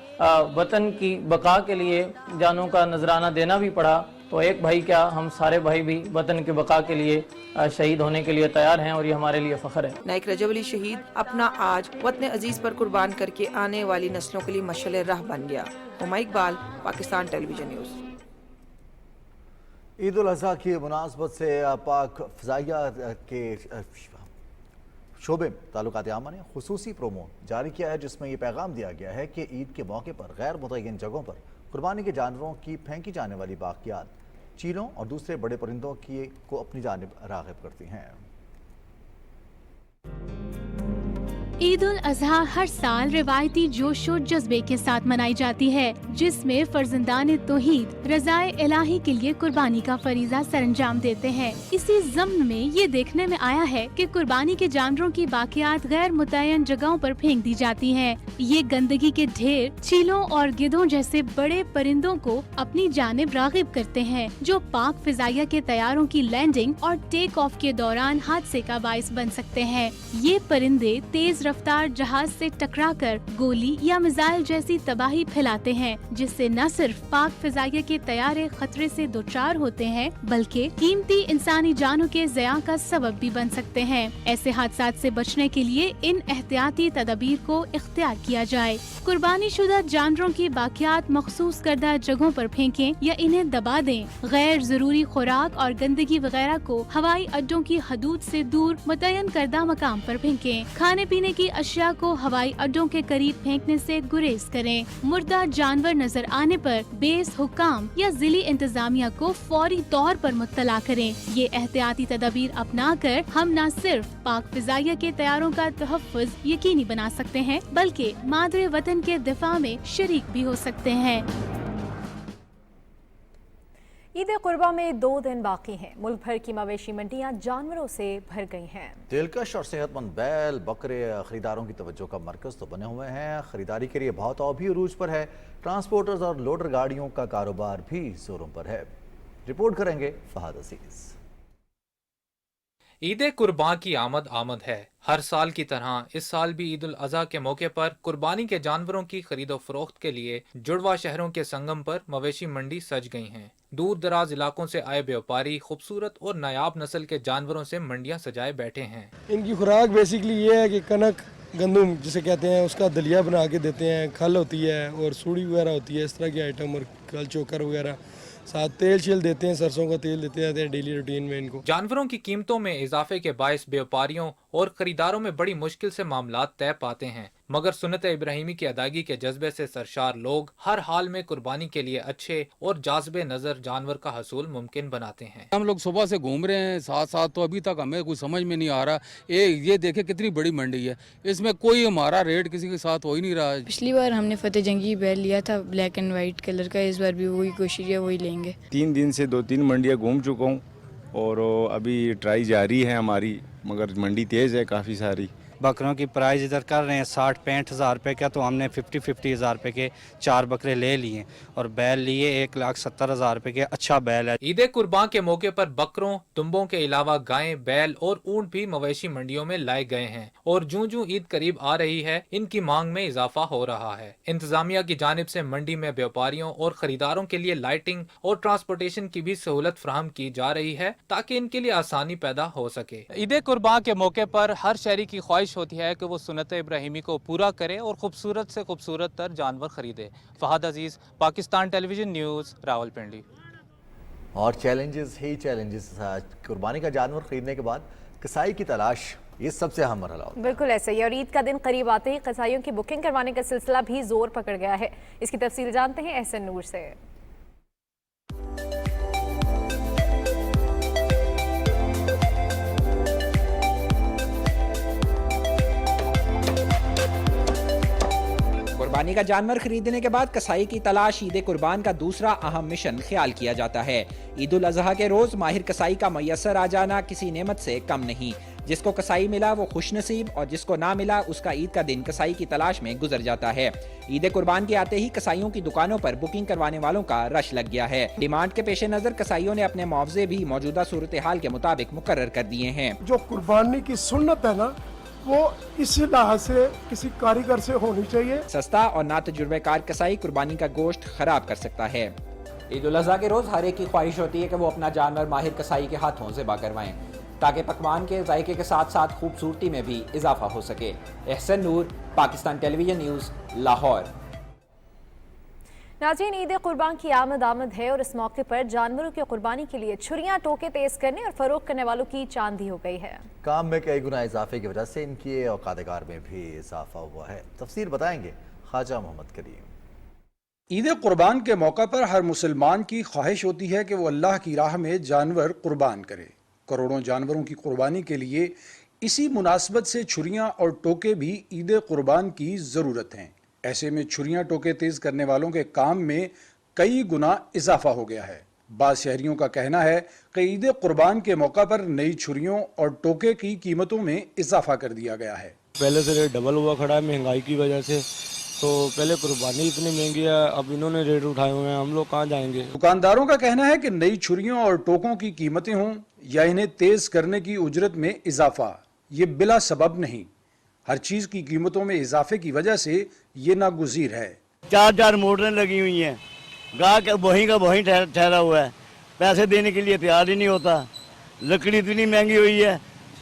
S11: वतन की बका के लिए जानों का नजराना देना भी पड़ा तो एक भाई क्या, हम सारे भाई भी वतन के बका के लिए शहीद होने के लिए तैयार हैं, और ये हमारे लिए फ़ख्र है।
S9: नायक रजब अली शहीद अपना आज वतन अजीज पर कुर्बान करके आने वाली नस्लों के लिए मशाल राह बन गया। Huma Iqbal, Pakistan television news.
S2: ईद उल अज़हा की मुनासबत से पाक फ़ज़ाइया के शोबे ताल्लुकात आमा ने खुसूसी प्रोमो जारी किया है, जिसमें यह पैगाम दिया गया है कि ईद के मौके पर गैर मुतय्यन जगहों पर कुर्बानी के जानवरों की फेंकी जाने वाली बाक़ियात चीलों और दूसरे बड़े परिंदों को अपनी जानिब राग़िब करती हैं।
S12: ईद उल अजहा हर साल रिवायती जोश और जज्बे के साथ मनाई जाती है, जिसमें फर्जंदान तौहीद रज़ाए इलाही के लिए कुर्बानी का फरीजा सरंजाम देते हैं। इसी ज़म्न में ये देखने में आया है कि कुर्बानी के जानवरों की बाक़ियात गैर मुतय्यन जगहों पर फेंक दी जाती हैं। ये गंदगी के ढेर चीलों और गिद्धों जैसे बड़े परिंदों को अपनी जानिब राग़िब करते हैं, जो पाक फ़िज़ाइया के तैयारों की लैंडिंग और टेक ऑफ के दौरान हादसे का बाइस बन सकते हैं। ये परिंदे तेज रफ्तार जहाज से टकराकर गोली या मिसाइल जैसी तबाही फैलाते हैं, जिससे न सिर्फ पाक फ़िज़ाइया के तैयारे खतरे से दोचार होते हैं, बल्कि कीमती इंसानी जानों के ज़िया का सबब भी बन सकते हैं। ऐसे हादसात से बचने के लिए इन एहतियाती तदबीर को इख्तियार किया जाए। कुर्बानी शुदा जानवरों की बाक़ियात मखसूस करदा जगहों पर फेंकें या इन्हें दबा दें। गैर जरूरी खुराक और गंदगी वगैरह को हवाई अड्डों की हदूद से दूर मुतय्यन करदा मकाम पर फेंकें। खाने पीने की अशिया को हवाई अड्डों के करीब फेंकने से गुरेज करें। मुर्दा जानवर नजर आने पर बेस हुकाम या जिली इंतजामिया को फौरी तौर पर मुत्तला करें। ये एहतियाती तदबीर अपना कर हम न सिर्फ पाक फ़िज़ाइया के तैयारों का तहफ़्फ़ुज़ यकीनी बना सकते हैं, बल्कि मादरे वतन के दिफा में शरीक भी हो सकते हैं।
S4: ईद कुर्बा में 2 दिन बाकी हैं। मुल्क भर की मवेशी मंडियां जानवरों से भर गई हैं।
S2: दिलकश और सेहतमंद बैल बकरे खरीदारों की तवज्जो का मरकज तो बने हुए हैं। खरीदारी के लिए भाव भी अरूज पर है। ट्रांसपोर्टर्स और लोडर गाड़ियों का कारोबार भी जोरों पर है। रिपोर्ट करेंगे फहद अजीज।
S13: ईद कुर्बान की आमद है। हर साल की तरह इस साल भी ईद उल अज़हा के मौके पर कुर्बानी के जानवरों की खरीदो फरोख्त के लिए जुड़वा शहरों के संगम पर मवेशी मंडी सज गई हैं। दूर दराज इलाकों से आए व्यापारी खूबसूरत और नायाब नस्ल के जानवरों से मंडियां सजाए बैठे हैं।
S14: इनकी खुराक बेसिकली ये है कि कनक गंदम जिसे कहते हैं उसका दलिया बना के देते हैं, खल होती है और सूड़ी वगैरह होती है, इस तरह की आइटम, और कल चोकर वगैरह, साथ तेल शील देते हैं, सरसों का तेल देते रहते हैं डेली रूटीन में इनको।
S13: जानवरों की कीमतों में इजाफे के बायस व्यापारियों और खरीदारों में बड़ी मुश्किल से मामलात तय पाते हैं, मगर सुन्नत इब्राहिमी की अदायगी के जज्बे से सरशार लोग हर हाल में कुर्बानी के लिए अच्छे और जाज़बे नजर जानवर का हसूल मुमकिन बनाते हैं।
S15: हम लोग सुबह से घूम रहे हैं साथ साथ, तो अभी तक हमें कुछ समझ में नहीं आ रहा। ये देखे कितनी बड़ी मंडी है, इसमें कोई हमारा रेट किसी के साथ हो ही नहीं रहा।
S16: पिछली बार हमने फतेह जंगी बैल लिया था ब्लैक एंड वाइट कलर का, इस बार भी वही कोशिश है, वही लेंगे।
S7: 3 दिन से 2-3 मंडियाँ घूम चुका हूँ और अभी ट्राई जारी है हमारी, मगर मंडी तेज़ है काफ़ी सारी।
S17: बकरों की प्राइस इधर कर रहे हैं 60-65 हज़ार रुपये का, तो हमने 50-50 हज़ार रुपये के 4 बकरे ले लिए और बैल लिए 1,70,000 रुपये के। अच्छा बैल है।
S13: ईद कुर्बान के मौके पर बकरों दुम्बों के अलावा गायें, बैल और ऊंट भी मवेशी मंडियों में लाए गए हैं और जूं जूं ईद करीब आ रही है इनकी मांग में इजाफा हो रहा है। इंतजामिया की जानिब से मंडी में व्यापारियों और खरीदारों के लिए लाइटिंग और ट्रांसपोर्टेशन की भी सहूलत फराहम की जा रही है ताकि इनके लिए आसानी पैदा हो सके। ईद कुर्बान के मौके पर हर शहरी की ख्वाहिश होती है कि वो सुन्नत इब्राहिमी को पूरा करे और खूबसूरत से खूबसूरत तर जानवर खरीदे। फहद अजीज, पाकिस्तान टेलीविजन न्यूज़, रावलपिंडी।
S2: और चैलेंजेस ही चैलेंजेस। कुर्बानी का जानवर खरीदने के बाद कसाई की तलाश, ये सबसे अहम मरहला होता है।
S4: बिल्कुल ऐसा ही। और ईद का दिन करीब आते ही कसाईयों की बुकिंग करवाने का सिलसिला भी जोर पकड़ गया है। इसकी तफसील जानते हैं एहसन नूर से।
S18: قربانی کا جانور خریدنے کے بعد کسائی کی تلاش عید قربان کا دوسرا اہم مشن خیال کیا جاتا ہے۔ عید الاضحیٰ کے روز ماہر کسائی کا میسر آ جانا کسی نعمت سے کم نہیں۔ جس کو کسائی ملا وہ خوش نصیب، اور جس کو نہ ملا اس کا عید کا دن کسائی کی تلاش میں گزر جاتا ہے۔ عید قربان کے آتے ہی کسائیوں کی دکانوں پر بکنگ کروانے والوں کا رش لگ گیا ہے۔ ڈیمانڈ کے پیش نظر کسائیوں نے اپنے معاوضے بھی موجودہ صورتحال کے مطابق مقرر کر دیے ہیں۔
S19: جو قربانی کی سنت ہے نا، وہ اس لحاظ سے کسی کاریگر سے ہونی چاہیے۔
S18: سستا اور نا تجربہ کار کسائی قربانی کا گوشت خراب کر سکتا ہے۔ عید الاضحیٰ کے روز ہر ایک کی خواہش ہوتی ہے کہ وہ اپنا جانور ماہر کسائی کے ہاتھوں ذبح کروائیں تاکہ پکوان کے ذائقے کے ساتھ ساتھ خوبصورتی میں بھی اضافہ ہو سکے۔ احسن نور، پاکستان ٹیلی ویژن نیوز، لاہور۔
S4: ناظرین، عید قربان کی آمد ہے اور اس موقع پر جانوروں کی قربانی کے لیے چھریاں ٹوکے تیز کرنے اور فروخت کرنے والوں کی چاندی ہو گئی ہے۔
S2: کام میں کئی گنا اضافے کی وجہ سے ان کی اوقات کار میں بھی اضافہ ہوا ہے۔ تفصیل بتائیں گے خواجہ محمد کریم۔
S20: عید قربان کے موقع پر ہر مسلمان کی خواہش ہوتی ہے کہ وہ اللہ کی راہ میں جانور قربان کرے۔ کروڑوں جانوروں کی قربانی کے لیے اسی مناسبت سے چھریاں اور ٹوکے بھی عید قربان کی ضرورت ہیں۔ ایسے میں چھریاں ٹوکے تیز کرنے والوں کے کام میں کئی گنا اضافہ ہو گیا ہے۔ بعض شہریوں کا کہنا ہے کہ عید قربان کے موقع پر نئی چھریوں اور ٹوکے کی قیمتوں میں اضافہ کر دیا گیا ہے۔
S14: پہلے سے ریٹ ڈبل ہوا کھڑا ہے مہنگائی کی وجہ سے، تو پہلے قربانی اتنی مہنگی ہے، اب انہوں نے ریٹ اٹھائے ہوئے ہیں، ہم لوگ کہاں جائیں گے۔
S20: دکانداروں کا کہنا ہے کہ نئی چھریوں اور ٹوکوں کی قیمتیں ہوں یا انہیں تیز کرنے کی اجرت میں اضافہ، یہ بلا سبب نہیں، ہر چیز کی قیمتوں میں اضافے کی وجہ سے یہ ناگزیر ہے۔
S21: چار موٹریں لگی ہوئی ہیں، گاہک وہیں کا وہیں ٹھہرا ہوا ہے، پیسے دینے کے لیے تیار ہی نہیں ہوتا۔ لکڑی اتنی مہنگی ہوئی ہے،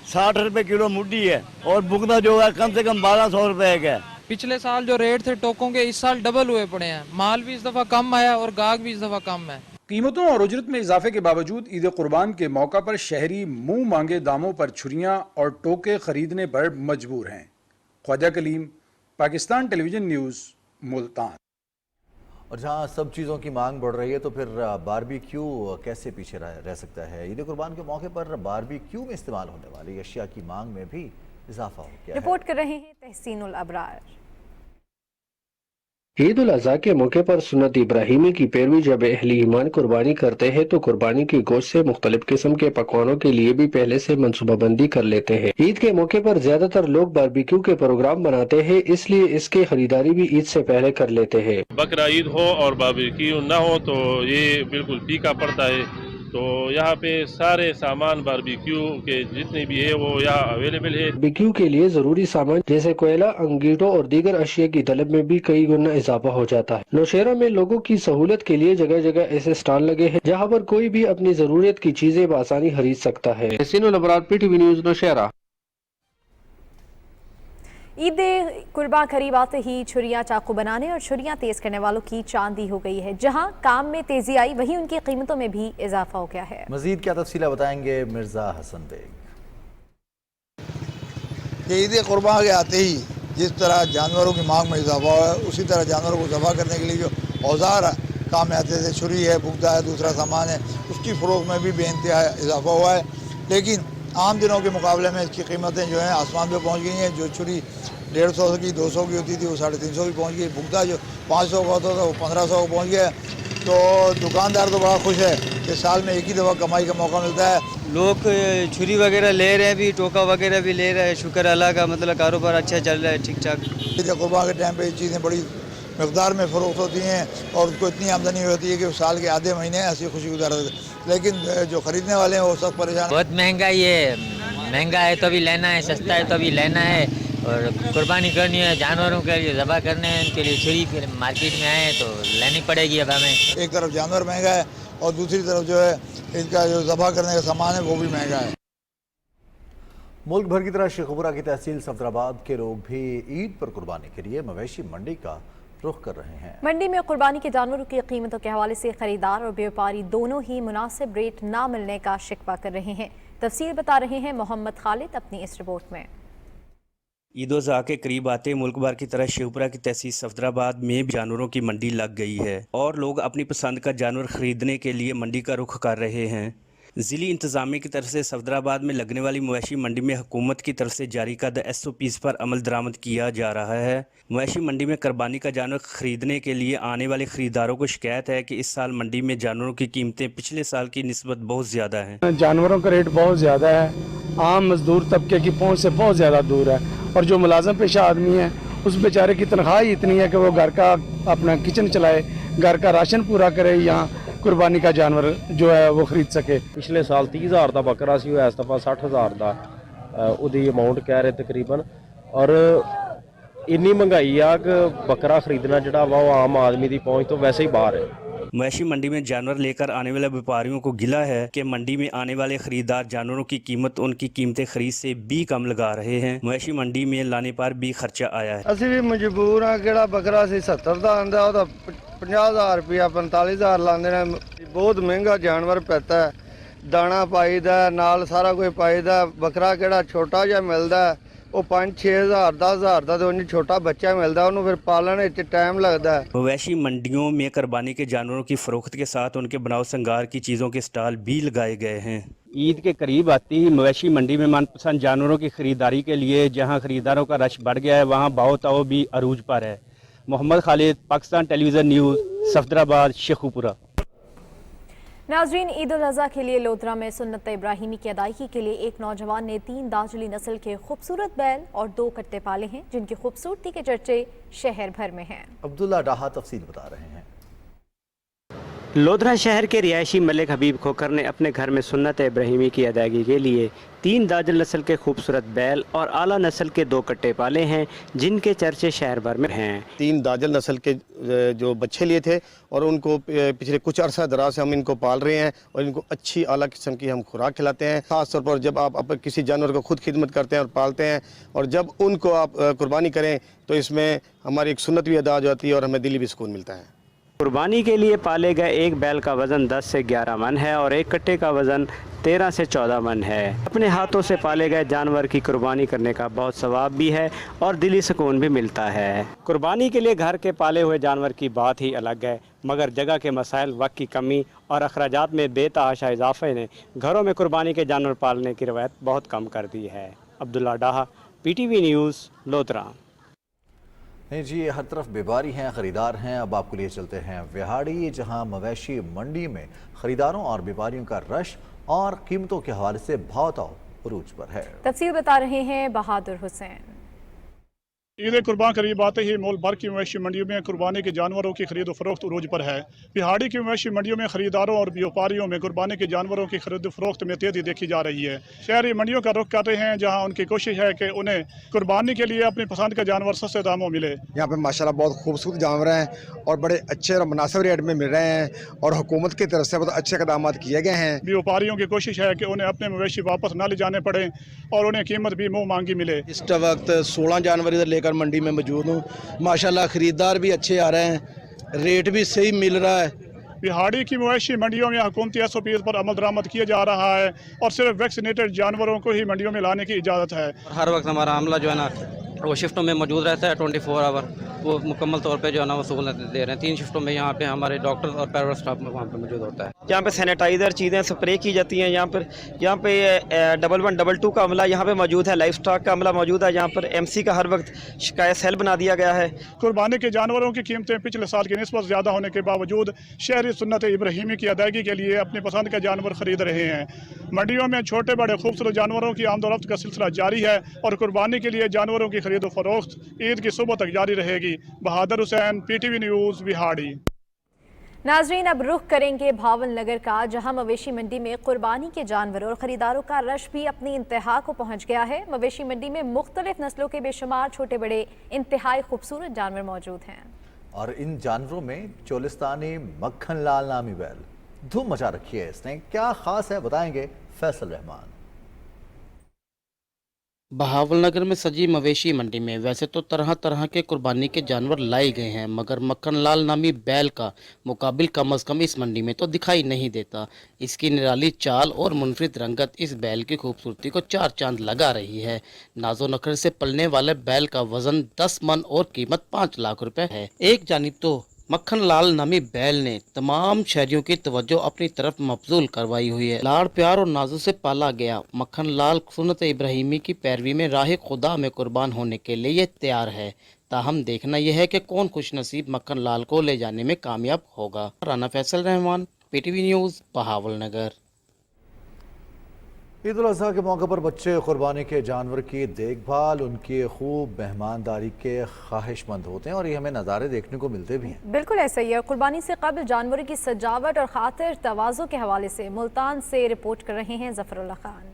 S21: 60 روپے کلو مڈی ہے، اور بکنا جو ہے کم سے کم 1200 روپے کا ہے۔
S11: پچھلے سال جو ریٹ تھے ٹوکوں کے اس سال ڈبل ہوئے پڑے ہیں، مال بھی اس دفعہ کم آیا اور گاہک بھی اس دفعہ کم ہے۔
S20: قیمتوں اور اجرت میں اضافے کے باوجود عید قربان کے موقع پر شہری منہ مانگے داموں پر چھریاں اور ٹوکے خریدنے پر مجبور ہیں۔ خواجہ کلیم، پاکستان ٹیلی ویژن نیوز، ملتان۔
S2: اور جہاں سب چیزوں کی مانگ بڑھ رہی ہے تو پھر باربی کیو کیسے پیچھے رہ سکتا ہے؟ عید قربان کے موقع پر باربی کیو میں استعمال ہونے والی اشیاء کی مانگ میں بھی اضافہ ہو گیا ہے۔
S4: رپورٹ کر رہے ہیں تحسین الابرار۔
S22: عید الاضحیٰ کے موقع پر سنت ابراہیمی کی پیروی جب اہل ایمان قربانی کرتے ہیں تو قربانی کی گوشت سے مختلف قسم کے پکوانوں کے لیے بھی پہلے سے منصوبہ بندی کر لیتے ہیں۔ عید کے موقع پر زیادہ تر لوگ باربیکیو کے پروگرام بناتے ہیں، اس لیے اس کی خریداری بھی عید سے پہلے کر لیتے ہیں۔
S23: بقرہ عید ہو اور باربیکیو نہ ہو تو یہ بالکل پھیکا پڑتا ہے، تو یہاں پہ سارے سامان باربیکیو کے جتنے بھی ہے وہ یہاں اویلیبل ہے۔
S22: باربیکیو کے لیے ضروری سامان جیسے کوئلہ، انگیٹھوں اور دیگر اشیاء کی طلب میں بھی کئی گنا اضافہ ہو جاتا ہے۔ نوشہرہ میں لوگوں کی سہولت کے لیے جگہ جگہ ایسے سٹال لگے ہیں جہاں پر کوئی بھی اپنی ضرورت کی چیزیں بآسانی خرید سکتا ہے۔ Hussain Alabrar, P T V news, Nowshera.
S4: Eid Qurban قریب آتے ہی چھریاں چاقو بنانے اور چھریاں تیز کرنے والوں کی چاندی ہو گئی ہے۔ جہاں کام میں تیزی آئی وہیں ان کی قیمتوں میں بھی اضافہ ہو گیا ہے۔
S2: مزید کیا تفصیلیں بتائیں گے مرزا حسن بیگ۔
S24: عید قربان کے آتے ہی جس طرح جانوروں کی مانگ میں اضافہ ہوا ہے، اسی طرح جانوروں کو ذبح کرنے کے لیے جو اوزار کام میں آتے تھے، چھری ہے، بگدا ہے، دوسرا سامان ہے، اس کی فروخت میں بھی بے انتہا اضافہ ہوا ہے۔ لیکن عام دنوں کے مقابلے میں اس کی قیمتیں جو ہیں آسمان پہ پہنچ گئی ہیں۔ جو چھری 150 کی 200 کی ہوتی تھی وہ 350 کی پہنچ گئی، بگدا جو 500 کا ہوتا تھا وہ 1500 کو پہنچ گیا۔ تو دکاندار تو بڑا خوش ہے کہ سال میں ایک ہی دفعہ کمائی کا موقع ملتا ہے۔
S25: لوگ چھری وغیرہ لے رہے ہیں بھی، ٹوکا وغیرہ بھی لے رہے ہیں، شکر اللہ کا، مطلب کاروبار اچھا چل رہا ہے، ٹھیک ٹھاک۔
S24: عید قربان کے ٹائم پہ یہ چیزیں بڑی مقدار میں فروخت ہوتی ہیں اور اس کو اتنی آمدنی ہوتی ہے کہ سال کے آدھے مہینے ایسی خوشی گزارتے ہیں، لیکن جو خریدنے والے ہیں وہ سب پریشان۔
S26: بہت مہنگائی ہے، مہنگا ہے تو بھی لینا ہے، سستا ہے تو بھی لینا ہے، اور قربانی کرنی ہے، جانوروں کے لیے ذبح کرنے ہیں، ان کے لیے چھری پھر مارکیٹ میں آئے تو لینی پڑے گی اب ہمیں۔ ایک
S24: طرف جانور مہنگا ہے اور دوسری طرف جو ہے ان کا جو ذبح کرنے کا سامان ہے وہ بھی مہنگا ہے۔
S2: ملک بھر کی طرح شیخوپورہ کی تحصیل صفدرآباد کے لوگ بھی عید پر قربانی کے لیے مویشی منڈی کا رخ کر رہے ہیں۔
S4: منڈی میں قربانی کے جانوروں کی قیمتوں کے حوالے سے خریدار اور بیوپاری دونوں ہی مناسب ریٹ نہ ملنے کا شکوہ کر رہے ہیں۔ تفصیل بتا رہے ہیں محمد خالد اپنی اس رپورٹ میں۔
S27: عید الاضحیٰ کے قریب آتے ملک بھر کی طرح شیخوپورہ کی تحصیل صفدرآباد میں بھی جانوروں کی منڈی لگ گئی ہے اور لوگ اپنی پسند کا جانور خریدنے کے لیے منڈی کا رخ کر رہے ہیں۔ ज़िली इंतज़ामिया की तरफ से सफदराबाद में लगने वाली मवेशी मंडी में हुकूमत की तरफ से जारी करदा SOPs पर अमल दरामद किया जा रहा है। मवेशी मंडी में कुर्बानी का जानवर खरीदने के लिए आने वाले खरीदारों को शिकायत है कि इस साल मंडी में जानवरों की कीमतें पिछले साल की निस्बत बहुत ज़्यादा हैं।
S14: जानवरों का रेट बहुत ज़्यादा है, आम मजदूर तबके की पहुंच से बहुत ज़्यादा दूर है, और जो मुलाजम पेशा आदमी है उस बेचारे की तनख्वाह ही इतनी है कि वो घर का अपना किचन चलाए, घर का राशन पूरा करे, यहाँ कुर्बानी का जानवर जो है वो खरीद सके।
S1: पिछले साल 30,000 का बकरा सी, इस दफा 60,000 का ਉਹਦੀ ਅਮਾਉਂਟ ਕਹਿ ਰਹੇ ਤਕਰੀਬਨ। ਔਰ ਇੰਨੀ ਮਹਿੰਗਾਈ ਆ ਕਿ ਬੱਕਰਾ ਖਰੀਦਣਾ ਜਿਹੜਾ ਵਾ ਉਹ ਆਮ ਆਦਮੀ ਦੀ ਪਹੁੰਚ ਤੋਂ वैसे ही बाहर है।
S27: मवेशी मंडी में जानवर लेकर आने वाले व्यापारियों को गिला है कि मंडी में आने वाले खरीदार जानवरों की कीमत उनकी कीमतें खरीद से भी कम लगा रहे हैं। मवेशी मंडी में लाने पर भी खर्चा आया है।
S3: ਅਸੀਂ ਵੀ ਮਜਬੂਰ ਹਾਂ, ਕਿਹੜਾ ਬੱਕਰਾ ਸੀ 70 ਦਾ ਆਂਦਾ ਉਹਦਾ 50,000 ਰੁਪਇਆ 45,000 ਲਾਉਂਦੇ ਨੇ। ਬਹੁਤ ਮਹਿੰਗਾ ਜਾਨਵਰ ਪੈਤਾ ਹੈ, ਦਾਣਾ ਪਾਈਦਾ ਨਾਲ ਸਾਰਾ ਕੁਝ ਪਾਈਦਾ। ਬੱਕਰਾ ਕਿਹੜਾ ਛੋਟਾ ਜਿਹਾ ਮਿਲਦਾ ਉਹ 5-6,000 10,000 ਦਾ ਤੇ ਉਹਨੂੰ ਛੋਟਾ ਬੱਚਾ ਮਿਲਦਾ, ਉਹਨੂੰ ਫਿਰ ਪਾਲਣ ਵਿੱਚ ਟਾਈਮ लगता है।
S27: मवेशी मंडियों में कुर्बानी के जानवरों की फरोख्त के साथ उनके बनाव श्रृंगार की चीज़ों के स्टॉल भी लगाए गए हैं। ईद के करीब आती ही मवेशी मंडी में मनपसंद जानवरों की खरीदारी के लिए जहां खरीदारों का रश बढ़ गया है, वहां भाव ताव भी अरूज पर है। Mohammad Khalid, Pakistan television news, Safdarabad, Sheikhupura.
S4: नाजरीन, ईद उल अज़हा के लिए लोधरा में सुन्नत इब्राहिमी की अदायगी के लिए एक नौजवान ने 3 दाजली नस्ल के खूबसूरत बैल और 2 कट्टे पाले हैं, जिनकी खूबसूरती के चर्चे शहर भर में हैं।
S2: अब्दुल्ला डाहा तफसील बता रहे हैं।
S27: लोधरा शहर के रिहायशी मलिक हबीब खोकर ने अपने घर में सुन्नत इब्राहिमी की अदायगी के लिए 3 दाजल नस्ल के खूबसूरत बैल और आला नस्ल के 2 कट्टे पाले हैं, जिनके चर्चे शहर भर में हैं।
S5: 3 दाजल नस्ल के जो बच्चे लिए थे और उनको पिछले कुछ अरसा दराज से हम इनको पाल रहे हैं और इनको अच्छी आला किस्म की हम खुराक खिलाते हैं। ख़ास तौर पर जब आप किसी जानवर को खुद खिदमत करते हैं और पालते हैं और जब उनको आप कुर्बानी करें तो इसमें हमारी एक सुन्नत भी अदा हो जाती है और हमें दिली भी सुकून मिलता है।
S27: कुर्बानी के लिए पाले गए एक बैल का वज़न 10 से 11 मन है और एक कट्टे का वज़न 13 से 14 मन है। अपने हाथों से पाले गए जानवर की कुर्बानी करने का बहुत सवाब भी है और दिली सुकून भी मिलता है। कुर्बानी के लिए घर के पाले हुए जानवर की बात ही अलग है, मगर जगह के मसाइल, वक्त की कमी और अखराजात में बेतहाशा इजाफे ने घरों में कुर्बानी के जानवर पालने की रवायत बहुत कम कर दी है। अब्दुल्ला डाहा, PTV न्यूज़, लोधरा।
S2: नहीं जी, हर तरफ बेबारी हैं, ख़रीदार हैं। अब आपको लिए चलते हैं विहाड़ी, जहां मवेशी मंडी में ख़रीदारों और व्यापारियों का रश और कीमतों के हवाले से भाव ताव उरूज पर है।
S4: तफसील बता रहे हैं बहादुर हुसैन।
S6: ईद कुर्बान करीब आते ही मोल भर की मवेशी मंडियों में कुर्बानी के जानवरों की खरीद फरोख्त उरूज पर है। बिहाड़ी की मवेशी मंडियों में खरीदारों और व्यापारियों में कुर्बानी के जानवरों की खरीद फरोख्त में तेजी देखी जा रही है। शहरी मंडियों का रुख कर रहे हैं, जहां उनकी कोशिश है कि उन्हें कुर्बानी के लिए अपनी पसंद का जानवर सस्ते दामों मिले।
S8: यहाँ पर माशाल्लाह बहुत खूबसूरत जानवर हैं और बड़े अच्छे और मुनासिब रेट में मिल रहे हैं और हुकूमत की तरफ से बहुत अच्छे इक़दाम किए गए हैं।
S6: व्यापारियों की कोशिश है कि उन्हें अपने मवेशी वापस न ले जाने पड़े और उन्हें कीमत भी मुँह मांगी मिले।
S9: इस वक्त 16 जानवर इधर लेकर मंडी में मौजूद हूँ। माशाल्लाह खरीदार भी अच्छे आ रहे हैं, रेट भी सही मिल रहा है।
S6: बिहाड़ी की मवेशी मंडियों में हुकूमती SOPs पर अमल दरामद किया जा रहा है और सिर्फ वैक्सीनेटेड जानवरों को ही मंडियों में लाने की इजाज़त है।
S10: हर वक्त हमारा अमला जो है ना वो शिफ्टों में मौजूद रहता है, 24 आवर वो मुकम्मल तौर पे जो है ना वो सहूलत दे रहे हैं। 3 शिफ्टों में यहाँ पे हमारे डॉक्टर और पैरोल स्टाफ में वहाँ पे मौजूद होता है।
S27: यहाँ पे सैनिटाइज़र चीज़ें स्प्रे की जाती हैं। यहाँ पे 1122 का अमला यहाँ पे मौजूद है, लाइफ स्टॉक का अमला मौजूद है। यहाँ पर MC का हर वक्त शिकायत सेल बना दिया गया है।
S6: कुर्बानी के जानवरों की कीमतें पिछले साल की निस्बत ज़्यादा होने के बावजूद शहरी सुन्नत इब्राहिमी की अदायगी के लिए अपनी पसंद का जानवर खरीद रहे हैं। मंडियों में छोटे बड़े खूबसूरत जानवरों की आमदोरफ्त का सिलसिला जारी है और कुर्बानी के लिए जानवरों की खरीद फरोख्त ईद की सुबह तक जारी रहेगी। बहादुर हुसैन, PTV न्यूज़, बिहाड़ी।
S4: नाजरीन, अब रुख करेंगे भावल नगर का, जहां मवेशी मंडी में कुर्बानी के जानवरों और खरीदारों का रश भी अपनी इंतहा को पहुंच गया है। मवेशी मंडी में मुख्तलिफ नस्लों के बेशुमार छोटे बड़े इंतहाई खूबसूरत जानवर मौजूद हैं
S2: और इन जानवरों में चोलिस्तानी मक्खन लाल नामी बैल धूम मचा रखी है। इसने क्या खास है, बताएंगे फैसल रहमान।
S28: बहावल नगर में सजी मवेशी मंडी में वैसे तो तरह तरह के कुर्बानी के जानवर लाए गए हैं, मगर मक्खन लाल नामी बैल का मुकाबिल कम अज़ कम इस मंडी में तो दिखाई नहीं देता। इसकी निराली चाल और मुनफरिद रंगत इस बैल की खूबसूरती को 4 चांद लगा रही है। नाजो नखर से पलने वाले बैल का वजन 10 मन और कीमत 5 लाख रुपए है। एक जानिब तो मक्खन लाल नामी बैल ने तमाम शहरियों की तवज्जो अपनी तरफ मबजूल करवाई हुई है। लाड़ प्यार और नाजू से पाला गया मक्खन लाल सुन्नत इब्राहिमी की पैरवी में राह खुदा में कुर्बान होने के लिए तैयार है। ताहम देखना यह है कि कौन खुश नसीब मक्खन लाल को ले जाने में कामयाब होगा। राना फैसल रहमान, PTV न्यूज़, बहावल नगर।
S2: ईद उल अज़हा के मौके पर बच्चे कुर्बानी के जानवर की देखभाल, उनकी खूब मेहमानदारी के ख्वाहिशमंद होते हैं और ये हमें नज़ारे देखने को मिलते भी हैं।
S4: बिल्कुल ऐसा ही है। कुर्बानी से कबल जानवरों की सजावट और खातिर तवाज़ो के हवाले से मुल्तान से रिपोर्ट कर रहे हैं ज़फ़रुल्लाह खान।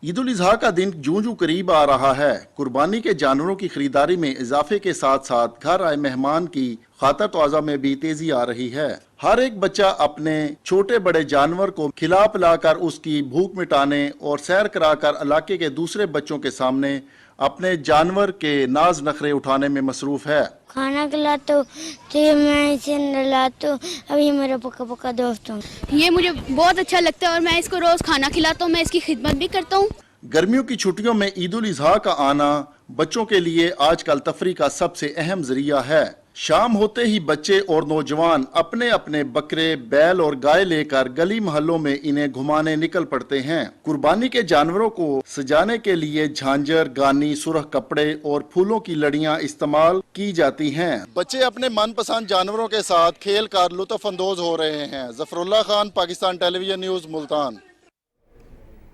S7: ईद उल अज़हा का दिन जूं जूं करीब आ रहा है, कुर्बानी के जानवरों की खरीदारी में इजाफे के साथ साथ घर आए मेहमान की खातर तवाज़ा में भी तेजी आ रही है। हर एक बच्चा अपने छोटे बड़े जानवर को खिला पिला कर उसकी भूख मिटाने और सैर कराकर इलाके के दूसरे बच्चों के सामने अपने जानवर के नाज नखरे उठाने में मसरूफ है।
S12: खाना खिलाता हूँ तो मैं इसे नहलाता हूँ, अभी मेरा पक्का पक्का दोस्त हूँ।
S13: ये मुझे बहुत अच्छा लगता है और मैं इसको रोज खाना खिलाता हूँ, मैं इसकी खिदमत भी करता हूँ।
S7: गर्मियों की छुट्टियों में ईद उल अज़हा का आना बच्चों के लिए आजकल तफरी का सबसे अहम जरिया है। शाम होते ही बच्चे और नौजवान अपने अपने बकरे, बैल और गाय लेकर गली मोहल्लों में इन्हें घुमाने निकल पड़ते हैं। कुर्बानी के जानवरों को सजाने के लिए झांझर, गानी, सुरख कपड़े और फूलों की लड़ियां इस्तेमाल की जाती हैं। बच्चे अपने मनपसंद जानवरों के साथ खेल कर लुत्फ अंदोज हो रहे हैं। Zafarullah Khan, Pakistan television news, Multan.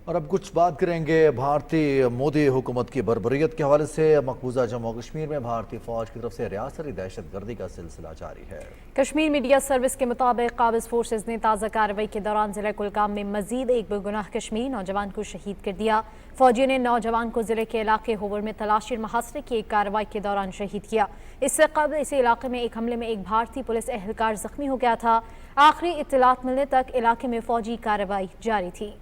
S2: और अब कुछ बात करेंगे भारतीय मोदी हुकूमत की बर्बरियत के हवाले से। मकबूजा जम्मू कश्मीर में भारतीय फौज की तरफ से रियासती दहशतगर्दी का सिलसिला जारी है।
S4: कश्मीर मीडिया सर्विस के मुताबिक काबिज फोर्सेज ने ताज़ा कार्रवाई के दौरान जिला कुलगाम में मजीद एक बेगुनाह कश्मीरी नौजवान को शहीद कर दिया। फौजियों ने नौजवान को जिले के इलाके होवर में तलाशी और मुहासरे की एक कार्रवाई के दौरान शहीद किया। इससे कबल इसी इलाके में एक हमले में एक भारतीय पुलिस एहलकार जख्मी हो गया था। आखिरी इत्तलात मिलने तक इलाके में फौजी कार्रवाई जारी थी।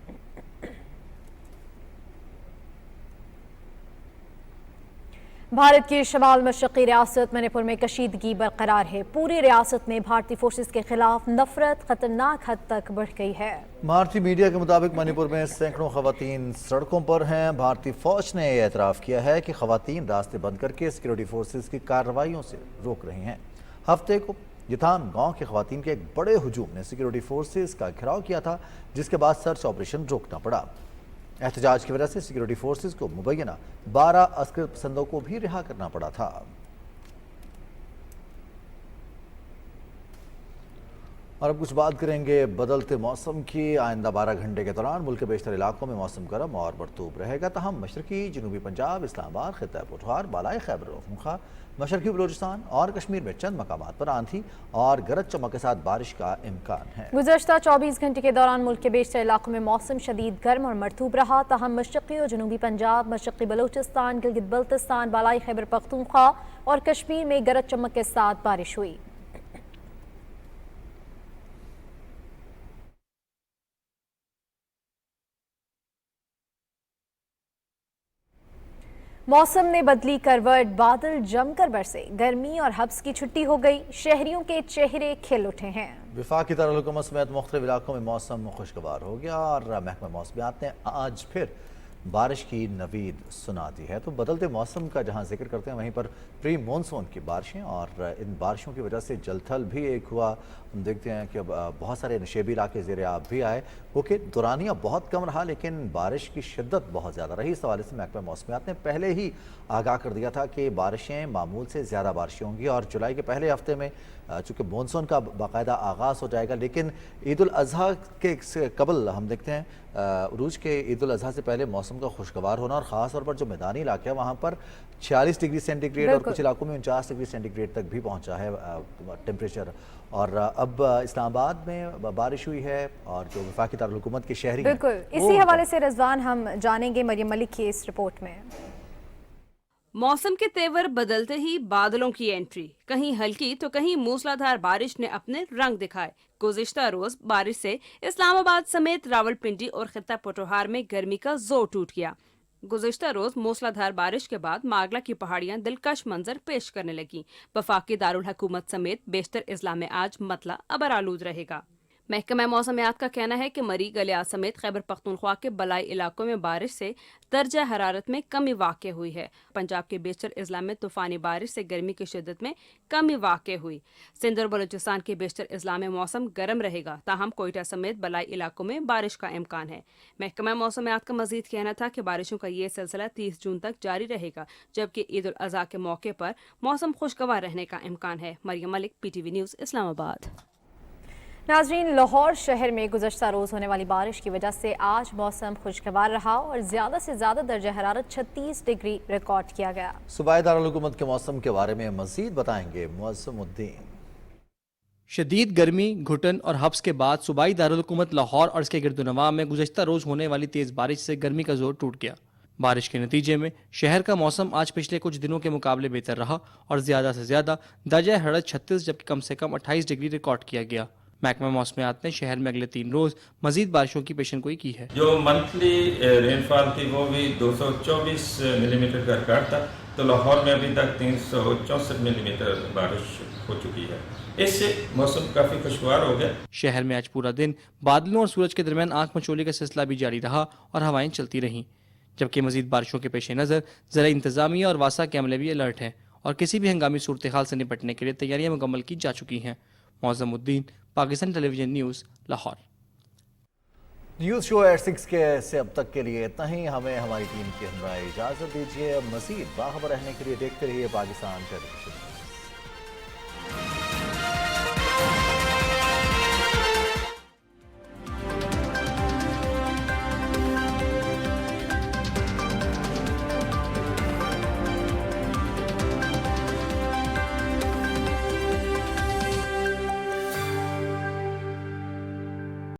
S4: भारत की शमाल मशरक़ी रियासत मणिपुर में कशीदगी बरकरार है। पूरी रियासत में भारतीय फोर्सेस के खिलाफ नफरत खतरनाक हद तक बढ़ गई है।
S2: भारतीय मीडिया के मुताबिक मणिपुर में सैकड़ों खवातीन सड़कों पर हैं। भारतीय फौज ने यह एतराफ़ किया है कि खवातीन रास्ते बंद करके सिक्योरिटी फोर्सेस की कार्रवाइयों से रोक रही हैं। हफ्ते को यथाम गांव के खवातीन के एक बड़े हुजूम ने सिक्योरिटी फोर्सेस का घेराव किया था, जिसके बाद सर्च ऑपरेशन रोकना पड़ा। एहतजाज की वजह से सिक्योरिटी फोर्सेस को मुबैना 12 अस्कर पसंदों को भी रिहा करना पड़ा था। और अब कुछ बात करेंगे बदलते मौसम की। आइंदा 12 घंटे के दौरान मुल्क के बेशतर इलाकों में मौसम गर्म और मरतूब रहेगा। तहम मशरकी जनूबी पंजाब, इस्लामाबाद, खित्ता पठवार, बालाई खैबर पख्तूनख्वा, मशरकी बलूचिस्तान और कश्मीर में चंद मकामात पर आंधी और गरज चमक के साथ बारिश का इम्कान है।
S4: गुज़श्ता 24 घंटे के दौरान मुल्क के बेशतर इलाकों में मौसम शदीद गर्म और मरतूब रहा। तहम मशरकी और जनूबी पंजाब, मशरकी बलूचिस्तान, गिलगित बल्तिस्तान, बालाई खैबर पख्तूनख्वा और कश्मीर में गरज चमक के साथ बारिश हुई। मौसम ने बदली करवट, बादल जमकर बरसे, गर्मी और हब्स की छुट्टी हो गई, शहरियों के चेहरे खिल उठे हैं।
S2: वफाकी दारुल-हुकूमत समेत मुख्तलिफ इलाकों में मौसम खुशगवार हो गया और महकमा मौसमियात ने आज फिर बारिश की नवीद सुना दी है। तो बदलते मौसम का जहां जिक्र करते हैं, वहीं पर प्री मानसून की बारिशें और इन बारिशों की वजह से जलथल भी एक हुआ। हम देखते हैं कि बहुत सारे नशेबी इलाके ज़ेर आब भी आए, क्योंकि दुरानिया बहुत कम रहा लेकिन बारिश की शिद्दत बहुत ज़्यादा रही। इस हवाले से महकमा मौसमियात ने पहले ही आगाह कर दिया था कि बारिशें मामूल से ज़्यादा बारिशें होंगी और जुलाई के पहले हफ्ते में चूँकि मानसून का बाकायदा आगाज़ हो जाएगा, लेकिन ईद उल अज़हा के कबल हम देखते हैं उरूज के ईद उल अज़हा से पहले मौसम का खुशगवार होना और ख़ास तौर पर जो मैदानी इलाके हैं वहाँ पर 46 डिग्री सेंटीग्रेड और कुछ इलाकों में 49 डिग्री सेंटीग्रेड तक भी पहुँचा है टेम्परेचर। और अब इस्लामाबाद में बारिश हुई है और जो वफाकी दारुल-हुकूमत के शहरी
S4: बिल्कुल इसी हवाले से रिजवान हम जानेंगे मरियम मलिक की इस रिपोर्ट में।
S15: मौसम के तेवर बदलते ही बादलों की एंट्री, कहीं हल्की तो कहीं मूसलाधार बारिश ने अपने रंग दिखाए। गुज़िश्ता रोज बारिश से इस्लामाबाद समेत रावलपिंडी और खित्ता पटोहार में गर्मी का जोर टूट गया। गुज़िश्ता रोज मूसलाधार बारिश के बाद मागला की पहाड़ियां दिलकश मंजर पेश करने लगी। वफाकी दारुल हुकूमत समेत बेशतर अजला में आज मतला अबर आलूद रहेगा। महकमा मौसमियात का कहना है कि मरी गलियात समेत खैबर पख्तूनख्वा के बलाई इलाकों में बारिश से दर्जा हरारत में कमी वाक़ हुई है। पंजाब के बेशतर अजला में तूफ़ानी बारिश से गर्मी की शिद्दत में कमी वाक़ हुई। सिंध और बलूचिस्तान के बेशतर अजला में मौसम गर्म रहेगा, ताहम कोयटा समेत बलाई इलाकों में बारिश का इम्कान है। महकमा मौसमियात का मजीद कहना था कि बारिशों का ये सिलसिला 30 जून तक जारी रहेगा, जबकि ईद उल अज़हा के मौके पर मौसम खुशगवार रहने का इम्कान है। Maryam Malik, PTV news, Islamabad.
S4: नाजरीन, लाहौर शहर में गुज़श्ता रोज़ होने वाली बारिश की वजह से आज मौसम खुशगवार रहा और ज़्यादा से ज़्यादा दर्जा हरारत 36 डिग्री रिकॉर्ड किया गया।
S2: सूबाई दारुल हुकूमत के मौसम के बारे में मज़ीद बताएंगे मुअज़्ज़मुद्दीन।
S11: शदीद गर्मी, घुटन और हब्स के बाद सूबाई दारुल हुकूमत लाहौर और इसके गिरदोनवा में गुज़श्ता रोज़ होने वाली तेज़ बारिश से गर्मी का जोर टूट गया। बारिश के नतीजे में शहर का मौसम आज पिछले कुछ दिनों के मुकाबले बेहतर रहा और ज़्यादा से ज़्यादा दर्जा हरारत 36 जबकि कम से कम 28 डिग्री रिकॉर्ड किया गया। महकमा मौसमियात ने शहर में अगले 3 रोज मजीद बारिशों की पेशेनगोई की है।
S16: जो मंथली रेनफॉल थी वो भी 224 मिलीमीटर का रिकॉर्ड था, तो लाहौर में अभी तक 364 मिलीमीटर बारिश हो चुकी है। इससे मौसम काफ़ी खुशगवार हो गया।
S11: शहर में आज पूरा दिन बादलों और सूरज के दरमियान आंख मचोली का सिलसिला भी जारी रहा और हवाएं चलती रहीं, जबकि मजीद बारिशों के पेश नज़र ज़रा इंतजामिया और वासा के अमले भी अलर्ट हैं और किसी भी हंगामी सूरत हाल से निपटने के लिए तैयारियां मुकम्मल की जा चुकी हैं। Muazzamuddin, Pakistan television news, Lahore.
S2: News show at 6 के से अब तक के लिए इतना ही। हमें हमारी टीम की हमरा इजाज़त दीजिए। मज़ीद बाखबर रहने के लिए देखते रहिए पाकिस्तान टेलीविजन।